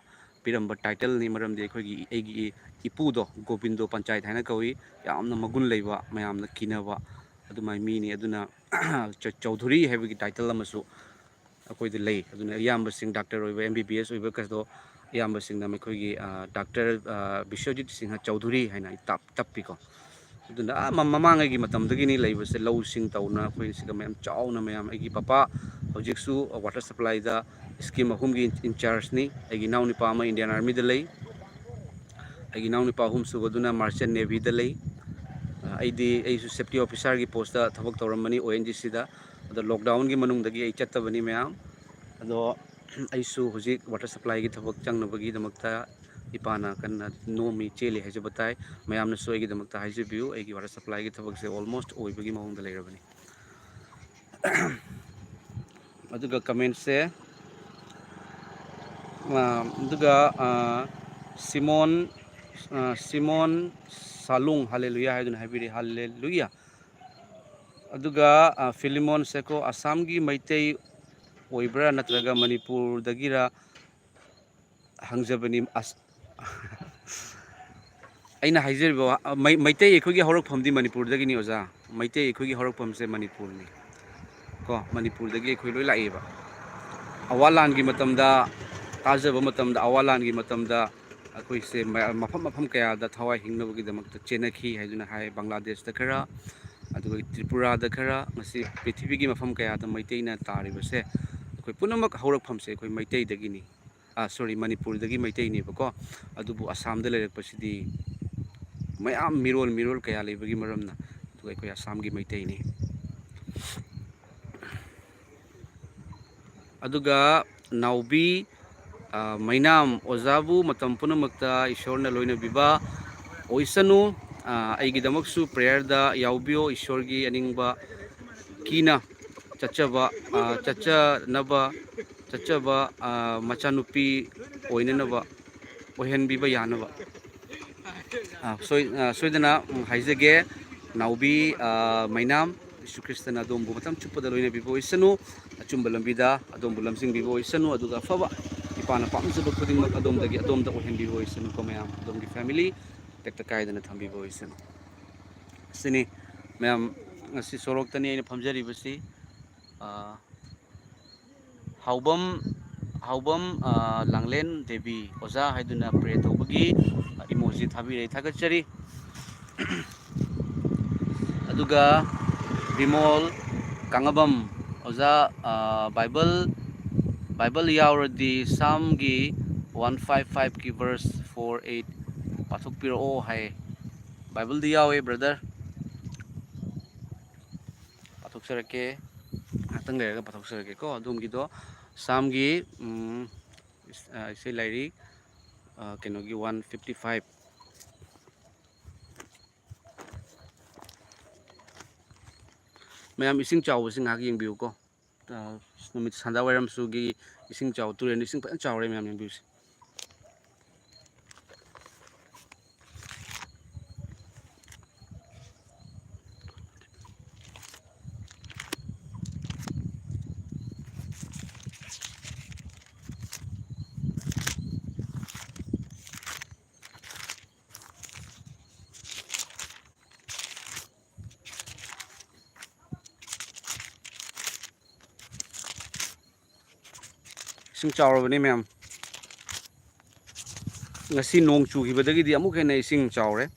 ꯄꯤꯔꯝꯕ ꯇꯥꯏꯇꯜꯅꯤ ꯃꯔꯝꯗꯤ ꯑꯩꯒꯤ ꯏꯄꯨꯗꯣ ꯒꯣꯕꯤꯟꯗꯣ ꯄꯟꯆꯥꯌꯠ ꯍꯥꯏꯅ ꯀꯧꯏ ꯌꯥꯝꯅ ꯃꯒꯨꯟ ꯂꯩꯕ ꯃꯌꯥꯝꯅ ꯀꯤꯅꯕ ꯑꯗꯨꯃꯥꯏ ꯃꯤꯅꯤ ꯑꯗꯨꯅ ꯆꯧꯙꯨꯔꯤ ꯍꯥꯏꯕꯒꯤ ꯇꯥꯏꯇꯜ ꯑꯃꯁꯨ ꯑꯩꯈꯣꯏꯗ ꯂꯩ ꯑꯗꯨꯅ ꯑꯌꯥꯝꯕꯁꯤꯡ ꯗꯥꯛꯇꯔ ꯑꯣꯏꯕ MBBS ꯑꯣꯏꯕ ꯀꯩꯗꯣ ꯑꯌꯥꯝꯕꯁꯤꯡꯅ ꯑꯩꯈꯣꯏꯒꯤ ꯗꯥꯛꯇꯔ ꯕꯤꯁ꯭ꯋꯖꯤꯠ ꯁꯤꯡꯍ ꯆꯧꯙꯨꯔꯤ ꯍꯥꯏꯅ ꯇꯞꯄꯤꯀꯣ ꯑꯗꯨꯅ ꯃꯃꯥꯡꯉꯩꯒꯤ ꯃꯇꯝꯗꯒꯤꯅꯤ ꯂꯩꯕꯁꯦ ꯂꯧꯁꯤꯡ ꯇꯧꯅ ꯑꯩꯈꯣꯏ ꯁꯤꯒ ꯃꯌꯥꯝ ꯆꯥꯎꯅ ꯃꯌꯥꯝ ꯑꯩꯒꯤ ꯄꯄꯥ ꯍꯧꯖꯤꯛꯁꯨ ꯋꯥꯇꯔ ꯁꯄ꯭ꯂꯥꯏꯗ ꯁ꯭ꯀꯤꯝ 3ꯒꯤ ꯏꯟꯆꯥꯔꯖꯅꯤ ꯑꯩꯒꯤ ꯏꯅꯥꯎꯅꯨꯄꯥ ꯑꯃ ꯏꯟꯗꯤꯌꯥꯟ ꯑꯥꯔꯃꯤꯗ ꯂꯩ ꯑꯩꯒꯤ ꯏꯅꯥꯎꯅꯨꯄꯥ ꯑꯍꯨꯝꯁꯨꯕꯗꯨꯅ ꯃꯥꯔꯆꯦꯟ ꯅꯦꯚꯤꯗ ꯂꯩ ꯑꯩꯁꯨ ꯁꯦꯐꯇꯤ ꯑꯣꯐꯤꯁꯥꯔꯒꯤ ꯄꯣꯁꯇ ꯊꯕꯛ ꯇꯧꯔꯝꯕꯅꯤ ONGCꯗ ꯑꯗꯣ ꯂꯣꯛꯗꯥꯎꯟꯒꯤ ꯃꯅꯨꯡꯗꯒꯤ ꯑꯩ ꯆꯠꯇꯕꯅꯤ ꯃꯌꯥꯝ ꯑꯗꯣ ꯑꯩꯁꯨ ꯍꯧꯖꯤꯛ ꯋꯥꯇꯔ ꯁꯄ꯭ꯂꯥꯏꯒꯤ ꯊꯕꯛ ꯆꯪꯅꯕꯒꯤꯗꯃꯛꯇ ꯏꯄꯥꯅ ꯀꯟꯅ ꯅꯣꯝꯃꯤ ꯆꯦꯜꯂꯤ ꯍꯥꯏꯖꯕ ꯇꯥꯏ ꯃꯌꯥꯝꯅꯁꯨ ꯑꯩꯒꯤꯗꯃꯛꯇ ꯍꯥꯏꯖꯕꯤꯌꯨ ꯑꯩꯒꯤ ꯋꯥꯇꯔ ꯁꯄ꯭ꯂꯥꯏꯒꯤ ꯊꯕꯛꯁꯦ ꯑꯣꯜꯃꯣꯁꯠ ꯑꯣꯏꯕꯒꯤ ꯃꯑꯣꯡꯗ ꯂꯩꯔꯕꯅꯤ ꯑꯗꯨꯒ ꯀꯃꯦꯟꯁꯦ ꯑꯗꯨꯒ ꯁꯤꯃꯣꯟ Simon Salung Hallelujah haiduna haibiri Hallelujah. Aduga Philemon Seko Assamgi Maitei oibra natraga Manipur dagira hangjabani aina haijeribo Maitei ekhoi gi horokpham di Manipur dagini oza Maitei ekhoi gi horokpham se Manipur ni ko Manipur dagi ekhoi loi laeba awalan gi matamda tajaba matamda awalan gi matamda अखोई से मफम मफम कया दा थवाई हिंगनबगी दमक चेनखी हाइजुना हाय बांग्लादेश दा खरा अदुगा त्रिपुरा दा खरा मसी पृथ्वी की मफम कया दा मैतेइना तारिबसे अखोई पुनमक हौरकफम से अखोई मैतेइ दगिनी सॉरी मणिपुर दगी मैतेइनी बको अदुबु असम दा लेरकपसिदी मयाम मिरोल कया लेबगी मरमना अदुगा अखोई असम की मैतेइनी अदुगा नाउबी Mainam Ozabu Matam Punamakta Ishorna Loina Biba Oisanu Aigidamaksu prayer da Yaubio Ishorgi Aningba Kina Chachaba Chacha Naba Chachaba Machanupi Oinanaba Ohen Biba Yanaba Soidana Haizage Naubi Mainam Christian Adom Bumatam Chupa the Loina Bibo Isanu Chumbalambida Adom Bulamsing Bibo Isanu Aduga Faba Ipana pamsa bukuding mag adom dagi adom da ohen bi voice no ko mayam adom gi family tekta kai da na thambi voice no sini mayam ngasi sorok tani ina phamjari basi haubam langlen devi oza haiduna pray tobagi emoji thabi rei thagachari aduga bimol kangabam oza Bible yauradi Psalmgi 155 ki verse 48 pathuk piro o hai Bible di yawe brother pathuk sarake atang lerga pathuk sarake ko adum gido Psalmgi ise lairi kenogi 155 mayam ising chaw sing hak yeng biu ko numit sanda wairam sugi ising chaw turen ising pa chaw re mayam yeng biu ising chaw ro ni mayam ngasi nong chu gi badagi di amuk hena ising chaw re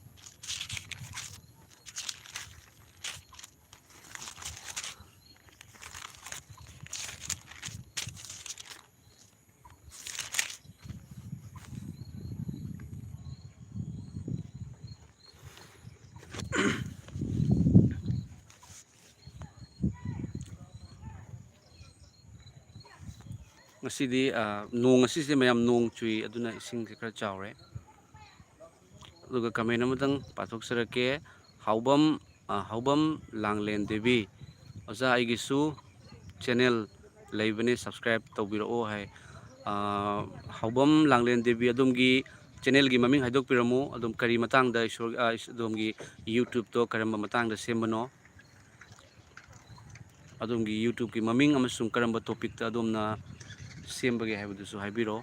ngasi di nong ngasi se mayam nong chui aduna ising se khara chaw re aduga kamen amadang pathuk sarake haubam langlen devi oza aigisu channel leibane subscribe tawbiro o hai haubam langlen devi adumgi channel gi maming haidok piramo adum kari matang da adumgi YouTube to karamba matang da sembano adumgi YouTube gi maming amasung karamba topic ta adumna sembage haibudusu haibiro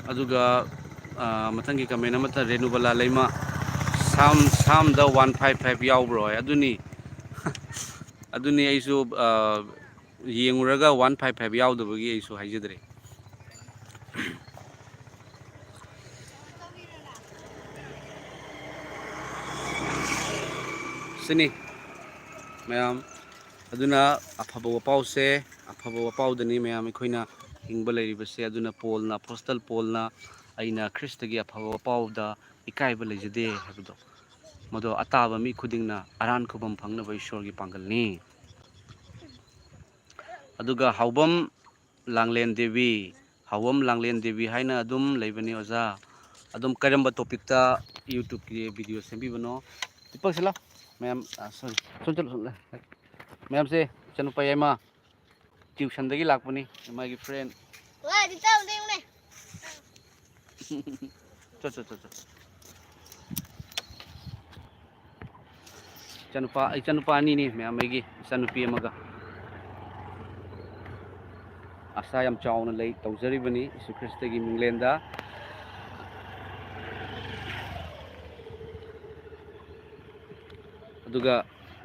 aduga matangi kamen amata renubala leima sam da 155 yaubro aduni aduni aisu yenguraga 155 yaudabagi aisu haijadre sini mayam aduna afaba wapau se afaba wapau dani mayam ikhoina hingba leiribase aduna polna postal polna aina Kristagi afaba wapau da ikaiba leijade habudo modo ataba mi khudingna aran khubam phangnaba ishorgi pangalni aduga haubam langlen devi haina adum leibani oza adum karamba topic ta YouTube ki video sembi bano tipak sila mayam sorry chalo mayam se chanu payama tuition dagi lakpani my friend Ichanupa ani ni ma'am मेगी इचानुपी अमगा आशा यम चावना लई तौजरिबनी यीशु ख्रिस्टगी मिंगलेंदा अदुगा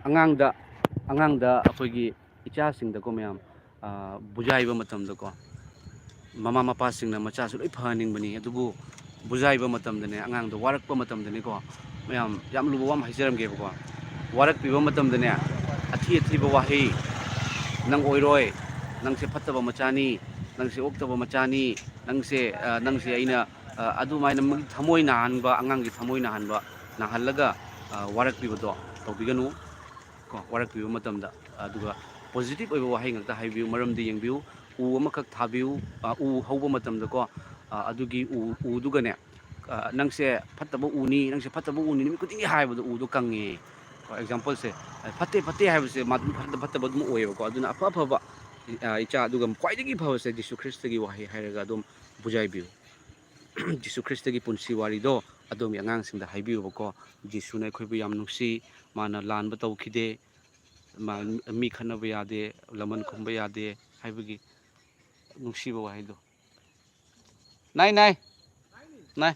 अंगांगदा अखोगी इचासिंगदको ma'am बुजाइबा मतमदको mama मपासिंगना मचासु लोई फहनिंगबनी अदुबु बुजाइबा मतमदने अंगांगदो वारकपा मतमदनेको ma'am याम लुबा वाम हाइजरमगेबको वारकपिबा मतमदने अथि अथिबा वाही नंग ओइरोय नंगसे फत्तबा मचानी नंगसे ओक्तबा मचानी नंगसे अइना अदुमाइना थमोय नाहनबा अंगांगी थमोय नाहनबा नाहल्लगा वारकपिबदो तौबिगनु को वारकपिबा मतमदा अदुगा पॉजिटिव ओइबा वाही ngakta हाइबिउ मरमदि यंगबिउ उ अमखक थाबिउ उ हौबा मतमदको अदुगी उ दुगने नंगसे फत्तबा उनी नंगसे फत्तबा उनी निमि कुदिंगी हाइबदो उदो कंगे फॉर एग्जांपल से फत्ते फत्ते हाइबसे मादु फत्तबा दुम ओइबको अदुना अफा अफबा इचा अदुगा ख्वाइदगी फबसे जिसु ख्रिस्टगी वाही हाइरगा दुम बुजाइबिउ जिसु ख्रिस्टगी पुंसी वारिदो अदोमी अंगांसिंगदा हाइबिउबको जिसुना अखोइबु याम नुंसी माना लानबा तौखिदे मी खनबा यादे लमन खुंबा यादे हाइबगी नुंसीबा वाहिदो नाइ नाइ नाइ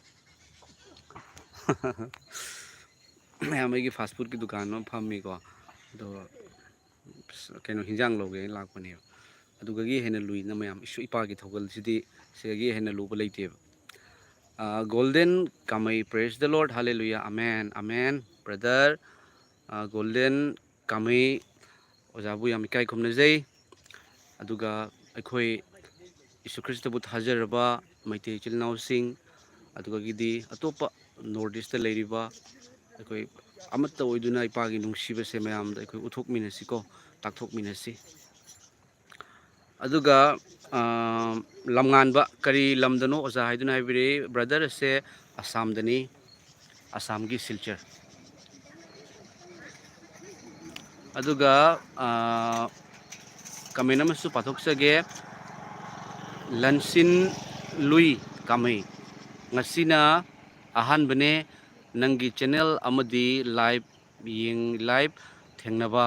मैम फास्ट फूड की दुकान में फमी को दो कहीं हिंजांग लोगे लापने अदुगगी हेन लुइना मैम इशु इपा की थौगल सिदी सेगी हेन लुबा लेते Golden Kamei praise the Lord hallelujah amen amen brother Golden Kamei ओजाबु याम इकाई खुमनजै अदुगा अखोई यीशु ख्रिस्टबु थाजरबा मैते चिलनाउसिंग अदुगगिदी अतोपा नॉर्थ ईस्ट लेरिबा अखोई अमत्ता ओइदुना इपागी नुंसीबसे मयामदा अखोई उथोकमिनसिको ताकथोकमिनसि अदुगा लमगानबा करी लमदनो ओजा हाइदुना हाइबिरे ब्रदर से असमदनी असमगी सिलचर अदुगा कमेन अमसु पाथोकसगे लनसिन लुई कामई ngасina ahanbane नंगी चैनल अमदी लाइव थेंगनबा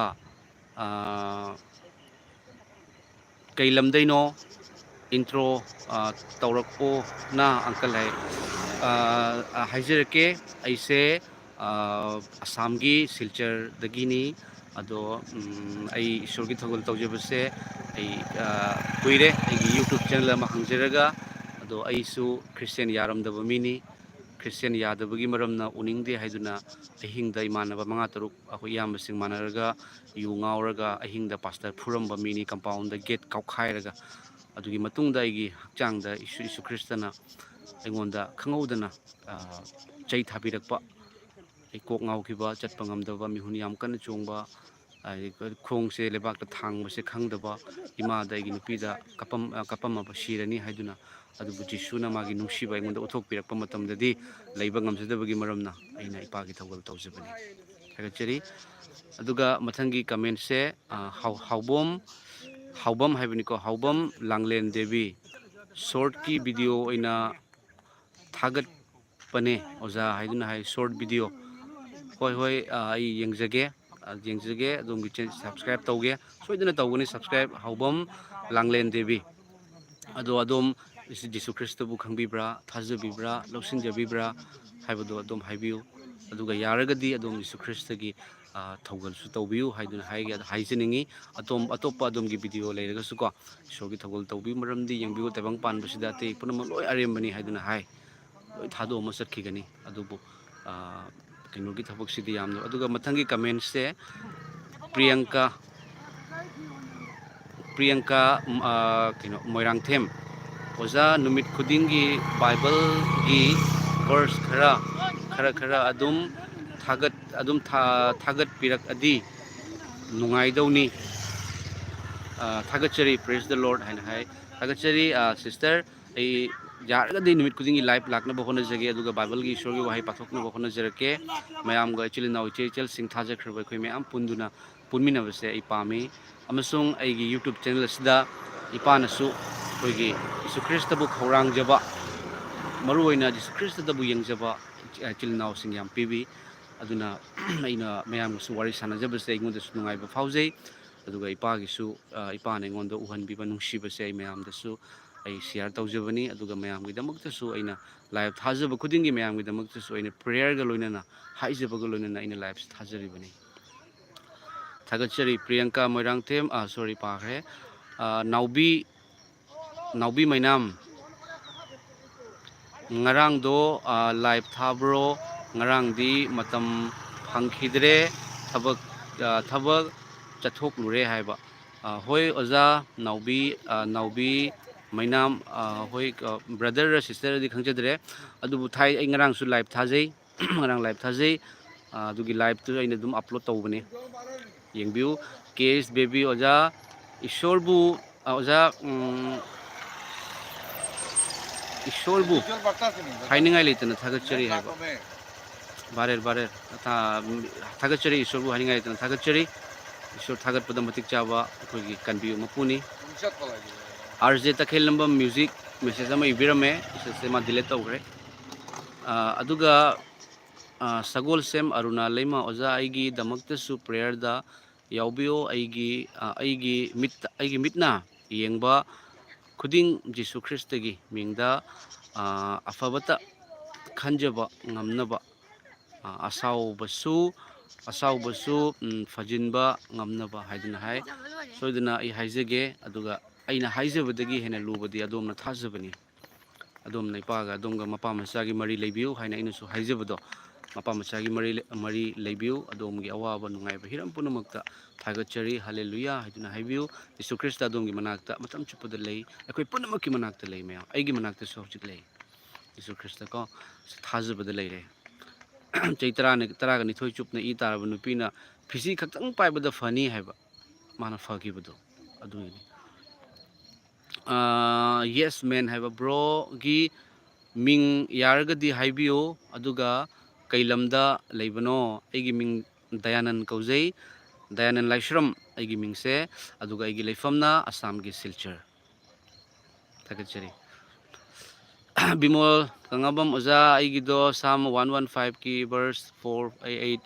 कई लमदैनो इंट्रो तौरको ना अंकल है हाइजरके ऐसे असम की सिलचर दगिनी अदो ईश्वर की थगल तौजबसे कुइरे यूट्यूब चैनल हांजरगा अदो ऐसु क्रिश्चियन यारमदब मिनी क्रिश्चियन यादबगी मरमना उनिंगदे हाइदुना अहिंगदा इमानबा मंगा तरुक अखोई यामबसिंग मानरगा यु ngaurगा अहिंगदा पास्टर फुरमबा मिनी कंपाउंड गेट काउखाइरगा अदुगी मतुंगदा आइगी हक्चांगदा यीशु ख्रिस्टना अइंगोंदा खंगौदना चै थाबिरकपा कोक ngaukhiba चटपा ngamdaba मिहुन याम कन चोंगबा खोंगसे लेबाकता थांगबसे खंगदबा इमादा आइगी नुपीदा कपमबा सिरनी हाइदुना अदुबु जिसुना मागी नुंसीबा अइंगोंदा उथोकपिरकपा मतमददी लैबा ngamjadabagi maramna aina ipagi thawgal tawjabani thagachari aduga mathanggi comment se haubam haibani ko haubam langlen devi short ki video aina thagat pane oja haiduna hai short video hoi hoi ai yengjage adumgi channel subscribe tawge soidana tawgani subscribe haubam langlen devi ado adom जिसु ख्रिस्टबु खंबीब्रा थाजबीब्रा लौसिंजबीब्रा हाइबदो अदम हाइबिउ अदुगा यारगदी अदम जिसु ख्रिस्टगी थौगलसु तौबिउ हाइदुना हाइगे हाइजनिंगी अतोपा अदमगी video लेरगसु को ईश्वरगी थौगल तौबिउ मरमदी यंगबिउ तेबंग पानबसिदा ते पुनम लोय अरेमबनी हाइदुना high लोय थादो अमा चटखिगनी अदुबु कइनोगी थबकसिदी यामनो अदुगा मथंगी comment से प्रियंका कइनो मोइरांगथेम ओजा नुमित खुदिंगी Bible की verse खरा अदुम थागत पिरक अदी नुंगाइदौनी थागतचरी प्रेज द लॉर्ड हाइन हाय थागतचरी सिस्टर ए यारगदी नुमित खुदिंगी लाइव लाखना बखोना जगे अदुगा बाइबल की ईश्वर की वाही पाथोकना बखोना जरके मयाम गा चिलिनाउ इचेल सिंग थाजखरबा खै मयाम पुंदुना पुनमिनबसे आई पामी अमसुंग आइगी यूट्यूब चैनल सिदा इपानसु ꯑꯩꯈꯣꯏꯒꯤ ꯌꯤꯁꯨ ꯈ꯭ꯔꯤꯁꯇꯕꯨ ꯈꯧꯔꯥꯡꯖꯕ मरु ओइना जिसु ख्रिस्टदबु यंगजबा चिल नावसिंग याम पीबी अदुना अइना मयामसु वारी सानजबसे अइंगोंदसु नुंगाइबा फाउजै अदुगा इपागिसु इपाना अइंगोंदा उहनबिबा नुंसिबसे अइ मयामदसु अइ शेयर तौजबनी अदुगा मयामगिदमक्तसु अइना लाइव थाजब खुदिंगी मयामगिदमक्तसु अइना प्रेयरगा लोइनना हाइजबगा लोइनना अइना लाइव थाजरिबनी थागतचरी प्रियंका मोइरांगथेम सॉरी पाखरे नाउबी नाउबी मैनाम ngarang do live thabro ngarang di matam phangkhidre thabak thabak chathok lure haiba hoi oza naubi mainam hoi brother sister di khangchadre adubu thai ai ngarang su live thajai ngarang live thajai adugi live tu aina dum upload tawbane yengbiu case baby oza ishorbu oza ईश्वरबु हाइनिंगाइ लेतना थागतचरी हाइबा बारेर थागतचरी ईश्वरबु हाइनिंगाइ लेतना थागतचरी ईश्वर थागतपद मतिक चाबा अखोगी कनबियु मपुनी RJ तखेलंबम music message अमा इबिरमे इसे मा delete तौग्रे अदुगा Sagol same Aruna lemma ओजा आइगी दमक्तसु prayer दा याउबियो आइगी मिटना येंगबा खुदिंग जिसु ख्रिस्टगी मिंगदा अफबता खंजबा ngamnaba asawbasu fajinba ngamnaba haiduna hai soiduna ai haijege aduga aina haijabadagi hena lubadi adomna thajabani adomna ipaga adomga mapa machagi mari leibiu haina ainasu haijabado mapa machagi mari leibiu adomgi awaba nungaiba hiram punamakta थागतचरी hallelujah हाइदुना हाइबिउ Yeshu Christ अदोमगी मनाक्ता मतम चुपद लई अखोय पुनमकी मनाक्ता लई मया आइगी मनाक्ता सो हजिक लई यीशु ख्रिस्ट को थाजबद लई रे चैत्रा ने तरागा निथोय चुपना ई तारब नुपीना फिसी खक्तंग पाइबद फनी हाइबा माना फकीबदो अदुनी यस मैन हाइबा ब्रो गी मिंग यारगदी हाइबिउ अदुगा कैलमदा लेबनो आइगी मिंग दयानंद कौजै दयानंद लाइश्रम आइगी मिंगसे अदुगा आइगी लेफमना असम की सिलचर थागतचरी बिमोल कंगाबम ओजा आइगी दो साम 115 की वर्स 488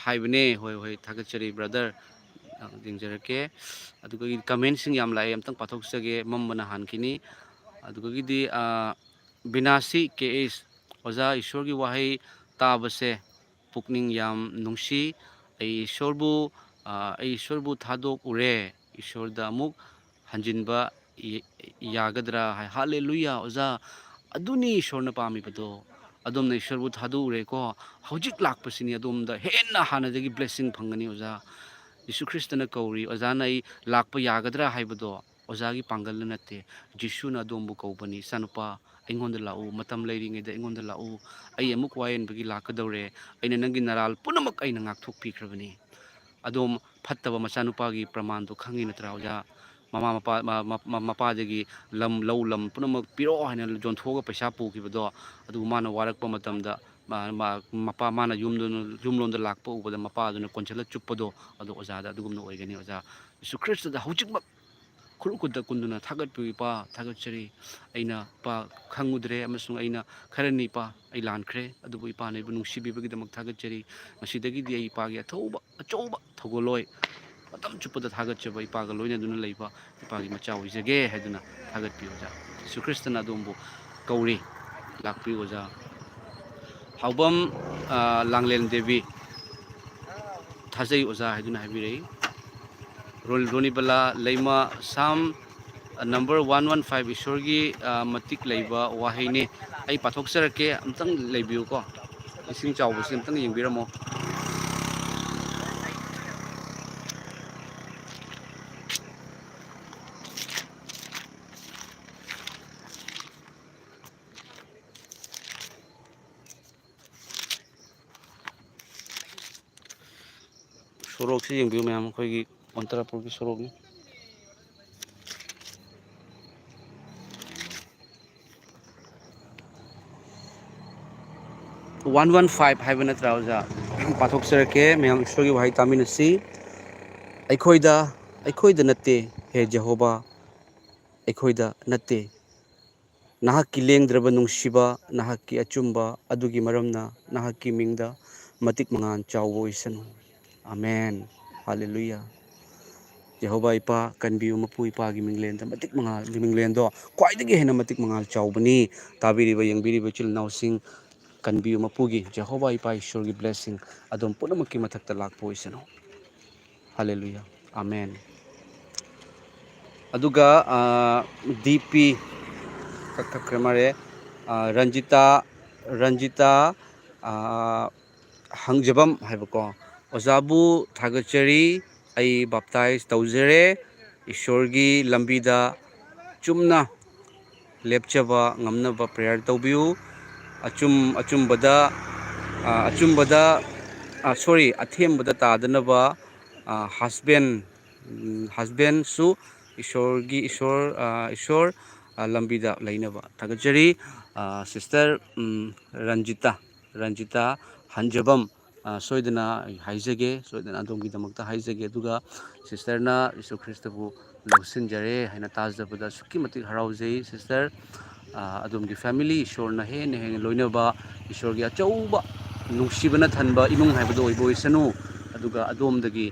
हाइबने होय होय थागतचरी ब्रदर दिंजरके अदुगा कमेंट सिंग याम लाए अमतंग पाथोकसगे मम्मना हानकिनी अदुगा गिदी बिनासी के एस ओजा ईश्वर की वाहै ताबसे पुकनिंग याम नुंसी ईश्वरबु थादोक उरे ईश्वरदा अमुक हंजिनबा यागद्रा हालेलुया ओजा अदुनी ईश्वरना पामिबदो अदोमना ईश्वरबु थादो उरे को हौजिक लाकपसिनी अदोमदा हेन्ना हानादगी ब्लेसिंग फंगनी ओजा यीशु ख्रिस्टना कौरी ओजाना आई लाकप यागद्रा हाइबदो ओजागी पांगल नते जिसुना अदोमबु कौबनी सनुपा अइंगोंदा लाउ मतम लेरिंगेदा अइंगोंदा लाउ अइ अमुक वायनबगी लाकदौरे अइना नंगी Naral पुनमक अइना ngakthokpikrabani adom fattaba machanupa gi praman do khangi natra oja mama mapa dagi lam lam punamak piro haina jonthoga paisa pukibodo adu mana warakpa matamda mapa mana yumlonda lakpa ubada mapa aduna konchela chuppodo adu oja da adugumna oigani oja Yesu Christ da hujikma खुरुकुदा कुंदुना थागत Pippa थागत चरी अइना पा खंगुद्रे अमसुंग अइना खरनी पा अइ लानख्रे अदुबु इपा ने नुंसिबिबगी दमक थागत चरी मसिदगी दि इपा गे थौबा अचौबा थगोलोय मतम चुपदा थागत चबा इपा ग लोइना दुना लेबा इपा गी मचा ओइजगे हैदुना थागत पियोजा यीशु ख्रिस्टना दोंबु कौरी लाकपियोजा हाउबम लांगलेन देवी थाजै ओजा हैदुना हाबिरै रोनीबला लेमा साम नंबर 115 ईश्वर की मतिक लेबा वाहैने आई पाथोक्सरके अमतंग लेबियो को इसिंग चावबसे अमतंग यंगबिरमो सोरोक से यंगबियो मैम कोई अंतरापुर की सोरोक ने 115 हाइबा नत्रा ओजा पाथोक्सरके मैम ईश्वर की वाहै तामिनसी अखोइदा नत्ते हे जेहोबा ꯑꯩꯈꯣꯏꯗ ꯅꯠꯇꯦ, ꯅꯍꯥꯛꯀꯤ ꯂꯦꯡꯗ꯭ꯔꯕ ꯅꯨꯡꯁꯤꯕ, ꯅꯍꯥꯛꯀꯤ ꯑꯆꯨꯝꯕ ꯑꯗꯨꯒꯤ ꯃꯔꯝꯅ ꯅꯍꯥꯛꯀꯤ ꯃꯤꯡꯗ ꯃꯇꯤꯛ ꯃꯉꯥꯜ ꯆꯥꯎꯕ ꯑꯣꯏꯁꯅꯨ. ꯑꯃꯦꯟ. ꯍꯜꯂꯦꯂꯨꯌꯥ. ꯌꯦꯍꯣꯕꯥ ꯏꯄꯥ, ꯀꯟꯕꯤꯌꯨ ꯃꯄꯨ ꯏꯄꯥꯒꯤ ꯃꯤꯡꯂꯦꯟꯗ ꯃꯇꯤꯛ ꯃꯉꯥꯜ, ꯃꯤꯡꯂꯦꯟꯗꯣ ꯈ꯭ꯋꯥꯏꯗꯒꯤ ꯍꯦꯟꯅ ꯃꯇꯤꯛ ꯃꯉꯥꯜ ꯆꯥꯎꯕꯅꯤ. ꯇꯥꯕꯤꯔꯤꯕ ꯌꯦꯡꯕꯤꯔꯤꯕ ꯏꯆꯤꯜ ꯏꯅꯥꯎꯁꯤꯡ, ꯀꯟꯕꯤꯌꯨ ꯃꯄꯨꯒꯤ ꯌꯦꯍꯣꯕꯥ ꯏꯄꯥ ꯏꯁꯣꯔꯒꯤ ꯕ꯭ꯂꯦꯁꯤꯡ ꯑꯗꯨꯝ ꯄꯨꯝꯅꯃꯛꯀꯤ ꯃꯊꯛꯇ ꯂꯥꯛꯄ ꯑꯣꯏꯁꯅꯨ. ꯍꯜꯂꯦꯂꯨꯌꯥ. ꯑꯃꯦꯟ. ꯑꯗꯨꯒ DP ꯀꯛꯊꯠꯈ꯭ꯔ ꯃꯥꯜꯂꯦ. ꯔꯟꯖꯤꯇꯥ ꯍꯪꯖꯕꯝ ꯍꯥꯏꯕꯀꯣ. ꯑꯣꯖꯥꯕꯨ ꯊꯥꯒꯠꯆꯔꯤ. ꯑꯩ ꯕꯥꯞꯇꯥꯏꯖ ꯇꯧꯖꯔꯦ. ꯏꯁꯣꯔꯒꯤ ꯂꯝꯕꯤꯗ ꯆꯨꯝꯅ ꯂꯦꯞꯆꯕ ꯉꯝꯅꯕ ꯄ꯭ꯔꯦꯌꯔ ꯇꯧꯕꯤꯌꯨ. ꯑꯊꯦꯝꯕꯗ ꯇꯥꯗꯅꯕ ꯍꯁꯕꯦꯟꯁꯨ ꯏꯁꯣꯔ ꯂꯝꯕꯤꯗ ꯂꯩꯅꯕ ꯊꯥꯒꯠꯆꯔꯤ. ꯁꯤꯁꯇꯔ ꯔꯟꯖꯤꯇꯥ ꯍꯟꯖꯕꯝ, ꯁꯣꯏꯗꯅ ꯍꯥꯏꯖꯒꯦ, ꯁꯣꯏꯗꯅ ꯑꯗꯣꯝꯒꯤꯗꯃꯛꯇ ꯍꯥꯏꯖꯒꯦ. ꯑꯗꯨꯒ ꯁꯤꯁꯇꯔꯅ ꯌꯤꯁꯨ ꯈ꯭ꯔꯤꯁꯇꯕꯨ ꯂꯧꯁꯤꯟꯖꯔꯦ ꯍꯥꯏꯅ ꯇꯥꯖꯕꯗ ꯑꯁꯨꯛꯀꯤ ꯃꯇꯤꯛ ꯍꯔꯥꯎꯖꯩ. ꯁꯤꯁꯇꯔ, ꯑꯗꯣꯝꯒꯤ ꯐꯦꯃꯤꯂꯤ ꯏꯁꯣꯔꯅ ꯍꯦꯟꯅ ꯍꯦꯟꯅ ꯂꯣꯏꯅꯕ, ꯏꯁꯣꯔꯒꯤ ꯑꯆꯧꯕ ꯅꯨꯡꯁꯤꯕꯅ ꯊꯟꯕ ꯏꯃꯨꯡ ꯍꯥꯏꯕꯗꯣ ꯑꯣꯏꯕ ꯑꯣꯏꯁꯅꯨ. ꯑꯗꯨꯒ ꯑꯗꯣꯝꯗꯒꯤ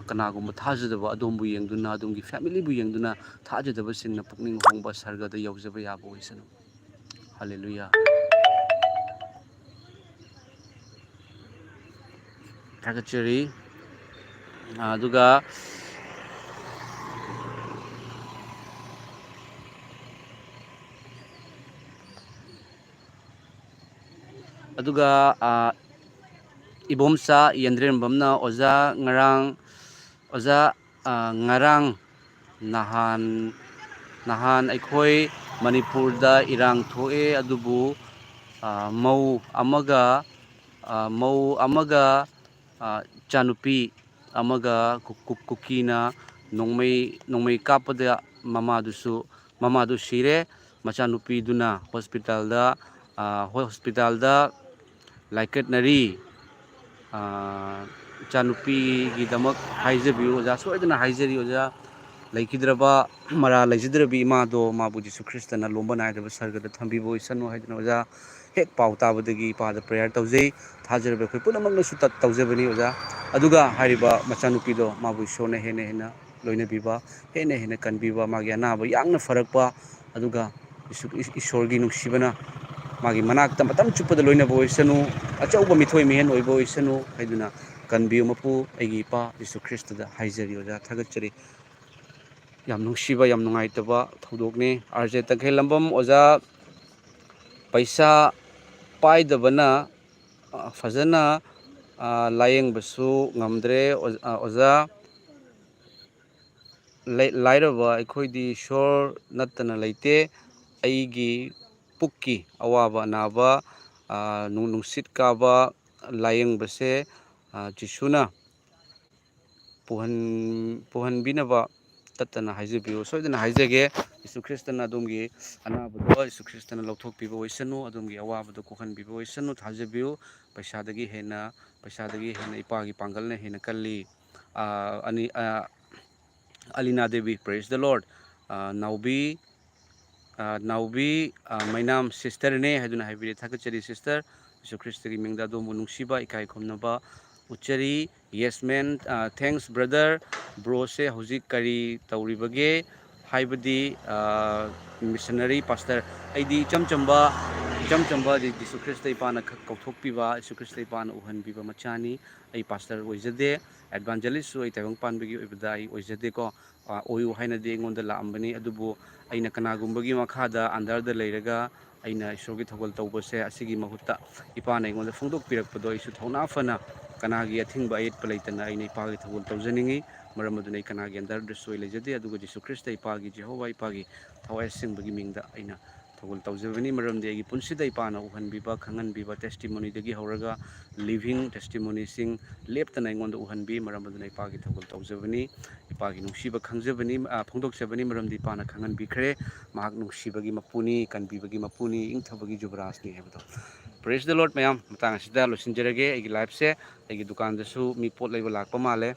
ꯀꯅꯥꯒꯨꯝꯕ ꯊꯥꯖꯗꯕ ꯑꯗꯣꯝꯕꯨ ꯌꯦꯡꯗꯨꯅ, ꯑꯗꯣꯝꯒꯤ ꯐꯦꯃꯤꯂꯤꯕꯨ ꯌꯦꯡꯗꯨꯅ ꯊꯥꯖꯗꯕꯁꯤꯡꯅ ꯄꯨꯛꯅꯤꯡ ꯍꯣꯡꯕ ꯁꯔꯒꯗ ꯌꯧꯖꯕ ꯌꯥꯕ ꯑꯣꯏꯁꯅꯨ. ꯍꯜꯂꯦꯂꯨꯌꯥ. ꯊꯥꯒꯠꯆꯔꯤ. ꯑꯗꯨꯒ ꯏꯕꯣꯝꯆꯥ ꯌꯦꯟꯗ꯭ꯔꯦꯝꯕꯝꯅ ꯑꯣꯖꯥ ꯉꯔꯥꯡ ꯅꯍꯥꯟ ꯑꯩꯈꯣꯏ ꯃꯅꯤꯄꯨꯔꯗ ꯏꯔꯥꯡ ꯊꯣꯛꯑꯦ, ꯑꯗꯨꯕꯨ ꯃꯧ ꯑꯃꯒ ꯏꯆꯥꯅꯨꯄꯤ ꯑꯃꯒ ꯀꯨꯀꯤꯅ ꯅꯣꯡꯃꯩ ꯀꯥꯞꯄꯗ ꯃꯃꯥꯗꯨ ꯁꯤꯔꯦ. ꯃꯆꯥꯅꯨꯄꯤꯗꯨꯅ ꯍꯣꯁꯄꯤꯇꯥꯜꯗ ꯂꯥꯏꯀꯠꯅꯔꯤ. ꯏꯆꯥꯅꯨꯄꯤꯒꯤꯗꯃꯛ ꯍꯥꯏꯖꯕꯤꯌꯨ ꯑꯣꯖꯥ. ꯁꯣꯏꯗꯅ ꯍꯥꯏꯖꯔꯤ ꯑꯣꯖꯥ. ꯂꯩꯈꯤꯗ꯭ꯔꯕ ꯃꯔꯥ ꯂꯩꯖꯗ꯭ꯔꯕꯤ ꯏꯃꯥꯗꯣ, ꯃꯥꯕꯨ ꯌꯤꯁꯨ ꯈ꯭ꯔꯤꯁꯇꯅ ꯂꯣꯝꯕ ꯅꯥꯏꯗꯕ ꯁꯔꯒꯗ ꯊꯝꯕꯤꯕ ꯑꯣꯏꯁꯅꯨ ꯍꯥꯏꯗꯨꯅ ꯑꯣꯖꯥ ꯍꯦꯛ ꯄꯥꯎ ꯇꯥꯕꯗꯒꯤ ꯏꯄꯥꯗ ꯄ꯭ꯔꯦꯌꯔ ꯇꯧꯖꯩ. ꯊꯥꯖꯔꯕ ꯑꯩꯈꯣꯏ ꯄꯨꯝꯅꯃꯛꯅꯁꯨ ꯇꯧꯖꯕꯅꯤ ꯑꯣꯖꯥ. ꯑꯗꯨꯒ ꯍꯥꯏꯔꯤꯕ ꯃꯆꯥꯅꯨꯄꯤꯗꯣ, ꯃꯥꯕꯨ ꯏꯁꯣꯔꯅ ꯍꯦꯟꯅ ꯂꯣꯏꯅꯕꯤꯕ, ꯍꯦꯟꯅ ꯀꯟꯕꯤꯕ, ꯃꯥꯒꯤ ꯑꯅꯥꯕ ꯌꯥꯡꯅ ꯐꯔꯛꯄ, ꯑꯗꯨꯒ ꯏꯁꯣꯔꯒꯤ ꯅꯨꯡꯁꯤꯕꯅ ꯃꯥꯒꯤ ꯃꯅꯥꯛꯇ ꯃꯇꯝ ꯆꯨꯞꯄꯗ ꯂꯣꯏꯅꯕ ꯑꯣꯏꯁꯅꯨ. ꯑꯆꯧꯕ ꯃꯤꯊꯣꯏ ꯃꯤꯍꯦꯟ ꯑꯣꯏꯕ ꯑꯣꯏꯁꯅꯨ ꯍꯥꯏꯗꯨꯅ ꯀꯟꯕꯤꯌꯨ ꯃꯄꯨ ꯑꯩꯒꯤ ꯏꯄꯥ ꯌꯤꯁꯨ ꯈ꯭ꯔꯤꯁꯇꯗ ꯍꯥꯏꯖꯔꯤ ꯑꯣꯖꯥ. ꯊꯥꯒꯠꯆꯔꯤ. ꯌꯥꯝ ꯅꯨꯡꯁꯤꯕ, ꯌꯥꯝ ꯅꯨꯡꯉꯥꯏꯇꯕ ꯊꯧꯗꯣꯛꯅꯤ. RJ ꯇꯈꯦꯜꯂꯝꯕꯝ ꯑꯣꯖꯥ, ꯄꯩꯁꯥ ꯄꯥꯏꯗꯕꯅ ꯐꯖꯅ ꯂꯥꯌꯦꯡꯕꯁꯨ ꯉꯝꯗ꯭ꯔꯦ. ꯑꯣꯖꯥ, ꯂꯥꯏꯔꯕ ꯑꯩꯈꯣꯏꯗꯤ ꯏꯁꯣꯔ ꯅꯠꯇꯅ ꯂꯩꯇꯦ. ꯑꯩꯒꯤ ꯄꯨꯛꯀꯤ ꯑꯋꯥꯕ ꯑꯅꯥꯕ, ꯅꯨꯡꯁꯤꯠ ꯀꯥꯕ ꯂꯥꯌꯦꯡꯕꯁꯦ ꯖꯤꯁꯨꯅ ꯄꯨꯍꯟꯕꯤꯅꯕ ꯇꯠꯇꯅ ꯍꯥꯏꯖꯕꯤꯌꯨ. ꯁꯣꯏꯗꯅ ꯍꯥꯏꯖꯒꯦ. ꯌꯤꯁꯨ ꯈ꯭ꯔꯤꯁꯇꯅ ꯑꯗꯣꯝꯒꯤ ꯑꯅꯥꯕꯗꯣ ꯌꯤꯁꯨ ꯈ꯭ꯔꯤꯁꯇꯅ ꯂꯧꯊꯣꯛꯄꯤꯕ ꯑꯣꯏꯁꯅꯨ. ꯑꯗꯣꯝꯒꯤ ꯑꯋꯥꯕꯗꯣ ꯀꯣꯛꯍꯟꯕꯤꯕ ꯑꯣꯏꯁꯅꯨ. ꯊꯥꯖꯕꯤꯌꯨ. ꯄꯩꯁꯥꯗꯒꯤ ꯍꯦꯟꯅ ꯏꯄꯥꯒꯤ ꯄꯥꯡꯒꯜꯅ ꯍꯦꯟꯅ ꯀꯜꯂꯤ. ꯑꯂꯤꯅꯥ ꯗꯦꯕꯤ, ꯄ꯭ꯔꯦꯁ ꯗ ꯂꯣꯔꯗ. ꯅꯥꯎꯕꯤ ꯃꯩꯅꯥꯝ ꯁꯤꯁꯇꯔꯅꯦ ꯍꯥꯏꯗꯨꯅ ꯍꯥꯏꯕꯤꯔꯦ. ꯊꯥꯒꯠꯆꯔꯤ ꯁꯤꯁꯇꯔ. ꯌꯤꯁꯨ ꯈ꯭ꯔꯤꯁꯇꯒꯤ ꯃꯤꯡꯗ ꯑꯗꯣꯝꯕꯨ ꯅꯨꯡꯁꯤꯕ, ꯏꯀꯥꯏ ꯈꯨꯝꯅꯕ ꯎꯠꯆꯔꯤ. ꯌꯦꯁꯃꯦꯟ, ꯊꯦꯡꯛꯁ ꯕ꯭ꯔꯗꯔ. ꯕ꯭ꯔꯣꯁꯦ ꯍꯧꯖꯤꯛ ꯀꯔꯤ ꯇꯧꯔꯤꯕꯒꯦ? ꯍꯥꯏꯕꯗꯤ ꯃꯤꯁꯅꯔꯤ ꯄꯥꯁꯇꯔ. ꯑꯩꯗꯤ ꯏꯆꯝ ꯆꯝꯕ ꯌꯤꯁꯨ ꯈ꯭ꯔꯤꯁꯇ ꯏꯄꯥꯅ ꯀꯧꯊꯣꯛꯄꯤꯕ, ꯌꯤꯁꯨ ꯈ꯭ꯔꯤꯁꯇ ꯏꯄꯥꯅ ꯎꯍꯟꯕꯤꯕ ꯃꯆꯥꯅꯤ. ꯑꯩ ꯄꯥꯁꯇꯔ ꯑꯣꯏꯖꯗꯦ. ꯑꯦꯗꯚꯥꯟꯖꯦꯂꯤꯁꯁꯨ ꯑꯩ ꯇꯥꯏꯕꯪ ꯄꯥꯟꯕꯒꯤ ꯑꯣꯏꯕꯗ ꯑꯩ ꯑꯣꯏꯖꯗꯦꯀꯣ. ꯑꯣꯏꯌꯨ ꯍꯥꯏꯅꯗꯤ ꯑꯩꯉꯣꯟꯗ ꯂꯥꯛꯑꯝꯕꯅꯤ. ꯑꯗꯨꯕꯨ ꯑꯩꯅ ꯀꯅꯥꯒꯨꯝꯕꯒꯤ ꯃꯈꯥꯗ ꯑꯟꯗꯔꯗ ꯂꯩꯔꯒ ꯑꯩꯅ ꯏꯁꯣꯔꯒꯤ ꯊꯧꯒꯜ ꯇꯧꯕꯁꯦ, ꯑꯁꯤꯒꯤ ꯃꯍꯨꯠꯇ ꯏꯄꯥꯅ ꯑꯩꯉꯣꯟꯗ ꯐꯣꯡꯗꯣꯛꯄꯤꯔꯛꯄꯗꯣ ꯑꯩꯁꯨ ꯊꯧꯅꯥ ꯐꯅ, ꯀꯅꯥꯒꯤ ꯑꯊꯤꯡꯕ ꯑꯌꯦꯠꯄ ꯂꯩꯇꯅ ꯑꯩꯅ ꯏꯄꯥꯒꯤ ꯊꯧꯒꯜ ꯇꯧꯖꯅꯤꯡꯉꯤ. ꯃꯔꯝ ꯑꯗꯨꯅ ꯑꯩ ꯀꯅꯥꯒꯤ ꯑꯟꯗꯔꯗꯁꯨ ꯑꯩ ꯂꯩꯖꯗꯦ. ꯑꯗꯨꯒ ꯌꯤꯁꯨ ꯈ꯭ꯔꯤꯁꯇ ꯏꯄꯥꯒꯤ, ꯖꯦꯍꯣꯚꯥ ꯏꯄꯥꯒꯤ ꯊꯋꯥꯏ ꯑꯁꯦꯡꯕꯒꯤ ꯃꯤꯡꯗ ꯑꯩꯅ ꯊꯧꯒꯜ ꯇꯧꯖꯕꯅꯤ. ꯃꯔꯝꯗꯤ ꯑꯩꯒꯤ ꯄꯨꯟꯁꯤꯗ ꯏꯄꯥꯅ ꯎꯍꯟꯕꯤꯕ, ꯈꯪꯍꯟꯕꯤꯕ ꯇꯦꯁꯇꯤꯃꯣꯅꯤꯗꯒꯤ ꯍꯧꯔꯒ ꯂꯤꯚꯤꯡ ꯇꯦꯁꯇꯤꯃꯣꯅꯤꯁꯤꯡ ꯂꯦꯞꯇꯅ ꯑꯩꯉꯣꯟꯗ ꯎꯍꯟꯕꯤ. ꯃꯔꯝ ꯑꯗꯨꯅ ꯏꯄꯥꯒꯤ ꯊꯧꯒꯜ ꯇꯧꯖꯕꯅꯤ. ꯏꯄꯥꯒꯤ ꯅꯨꯡꯁꯤꯕ ꯐꯣꯡꯗꯣꯛꯆꯕꯅꯤ. ꯃꯔꯝꯗꯤ ꯏꯄꯥꯅ ꯈꯪꯍꯟꯕꯤꯈ꯭ꯔꯦ. ꯃꯍꯥꯛ ꯅꯨꯡꯁꯤꯕꯒꯤ ꯃꯄꯨꯅꯤ, ꯀꯟꯕꯤꯕꯒꯤ ꯃꯄꯨꯅꯤ, ꯏꯪꯊꯕꯒꯤ ꯖꯨꯕꯔꯥꯖꯅꯤ ꯍꯥꯏꯕꯗꯣ. ꯄ꯭ꯔꯦꯁ ꯗ ꯂꯣꯔꯗ ꯃꯌꯥꯝ. ꯃꯇꯥꯡ ꯑꯁꯤꯗ ꯂꯣꯏꯁꯤꯟꯖꯔꯒꯦ ꯑꯩꯒꯤ ꯂꯥꯏꯐꯁꯦ. ꯑꯩꯒꯤ ꯗꯨꯀꯥꯟꯗꯁꯨ ꯃꯤ ꯄꯣꯠ ꯂꯩꯕ ꯂꯥꯛꯄ ꯃꯥꯜꯂꯦ.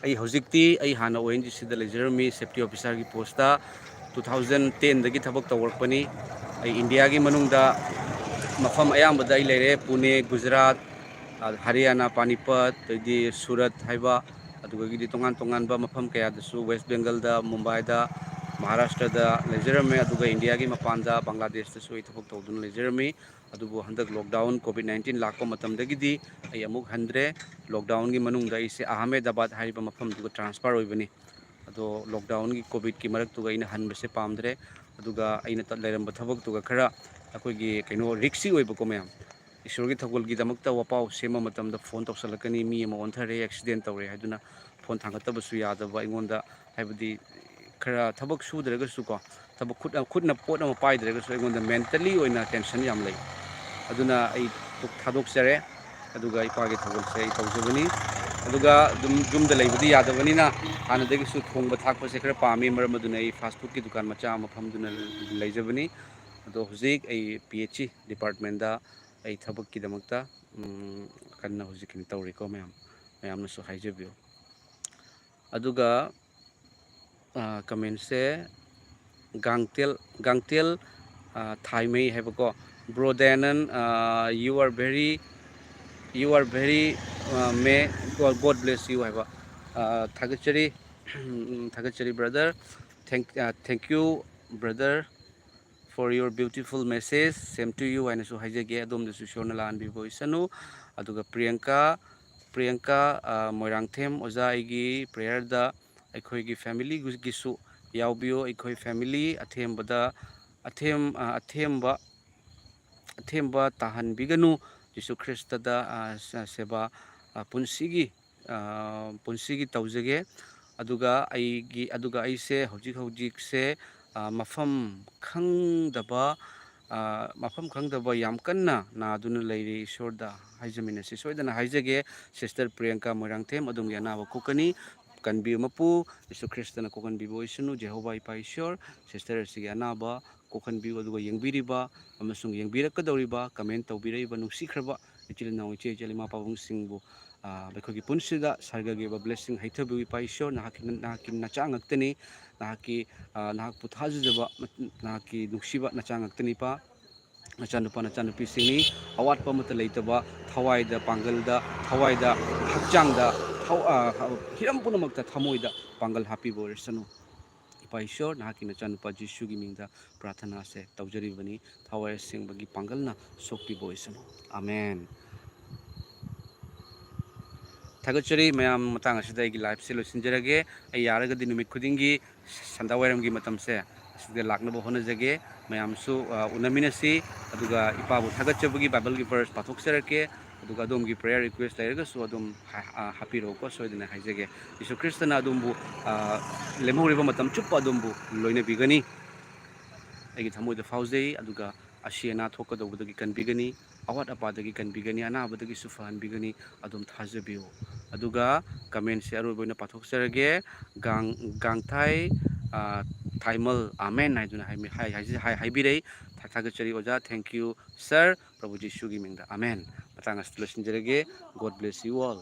ꯑꯩ ꯍꯧꯖꯤꯛꯇꯤ, ꯑꯩ ꯍꯥꯟꯅ ONGCꯗ ꯂꯩꯖꯔꯝꯃꯤ ꯁꯦꯐꯇꯤ ꯑꯣꯐꯤꯁꯥꯔꯒꯤ ꯄꯣꯁꯇ. 2010 थबक तौरपनी इंडिया की मनुंगदा मफम अयामबदा लेरे पुणे गुजरात हरियाणा पानीपत सूरत हाइबा अदुगदी तोंगान तोंगानबा मफम कयादसु वेस्ट बेंगल दा मुंबई दा महाराष्ट्र दा लेजरमे अदुगा इंडिया की मपानदा बांग्लादेश दसु थबक तौदुन लेजरमी अदुबु हंदक लॉकडाउन कोविड-19 लाको मतमदगिदी आई अमुक हंद्रे लॉकडाउन की मनुंगदा इसे अहमदाबाद हाइबा मफम दुगा ट्रांसफर होइबनी अदो लॉकडाउन की कोविड की मरक तुगा इन हनबसे पामद्रे अदुगा अइना लेरंब थबक तुगा खरा अखोगी कइनो रिक्सी ओइबको मैम ईश्वर की थगोल की दमकता वपाव सेम मतमदा फोन तौसलकनी मी अमा ओंथरे एक्सीडेंट तौरे हाइदुना फोन थांगतबसु यादबा अइंगोंदा हाइबदी खरा थबक सुद्रगसु को थबक खुदना पोट अमा पाइद्रगसु अइंगोंदा मेंटली ओइना टेंशन याम लई अदुना आई थादोकचरे अदुगा इपागे थगोलसे आई तौजबनी अदुगा जुमदा लेबदी यादबनीना हानदगिसु थोंबा थाकपसे खरा पामी मरमदुना आई फास्ट फूड की दुकान मचा अमा फमदुना लेजबनी अदो हुजिक आई पीएचई डिपार्टमेंट दा आई थबक की दमकता कन्ना हुजिक नि तौरिको मैम मैमनसु हाइजबियो अदुगा कमेंट से गांगतेल थाइमई हैबको ब्रोदेनन you are very may God bless you हैबा थागचरी brother thank you brother for your beautiful message same to you and so haijage adom de sushona lan bi boisanu aduga priyanka moirangthem oza igi prayer da akhoi gi family gi su yaubio akhoi family athemba tahan biganu jisu krista da seba punsigi taujage aduga aise hojik se mafam khangdaba yam kanna na aduna leiri ishorda haijamina si soidana haijage sister priyanka moirangthem adum yana ba kokani kanbi mapu jisu kristana kokanbi boisunu jehova ipa ishor sister si anaba kokanbi aduga yengbiriba amasung yengbirakadouriba comment tawbiraiba nungsikraba ichilinaw ichilima pabung singbu bekogi punsida sargage ba blessing haithabu ipa ishor nahakin nachangaktani nahaki nahak puthajaba nahaki nungsiba nachangaktani pa nachanupa nachanupi singni awatpa mata leitaba thawaida pangalda thawaida hakchangda hiram punamakta thamoida pangal happy borisanu ipa ishor nahaki nachanupa jisu gi mingda प्रार्थना से तौजरीबनी थवाय सिंबगी पांगलना सोक्ति बोइसनु आमेन थागचरी ma'am Matang असिदा की life से लोसिनजरगे यारगदि नुमित खुदिंगी संदावरमगी मतमसे असिदा लाकनबो होनजगे मैमसु उनमिनसी अदुगा इपाबु थागचबगी Bible की verse पाथोक्सरके अदुगा दोमगी prayer request लेरगसु अदुम happy रोको सोइदना हाइजगे यीशु क्रिस्टना अदुमबु लेमहोरिबा मतम चुप्पा अदुमबु लोइने बिगनी आई थमोद फाउजई अदुगा असिना थोकदौबदगी कनबिगनी अवात अपादगी कनबिगनी अनाबदगी सुफहनबिगनी अदुम थाजबियो अदुगा comment से अरुबोइना पाथोक्सरगे गांगथाई thymol आमेन नाइदुना हाइबिरै थागचरी ओजा थैंक यू सर प्रभु जीशु की मिंगदा आमेन मतंग अस्टलसिनजरगे गॉड ब्लेस यू ऑल।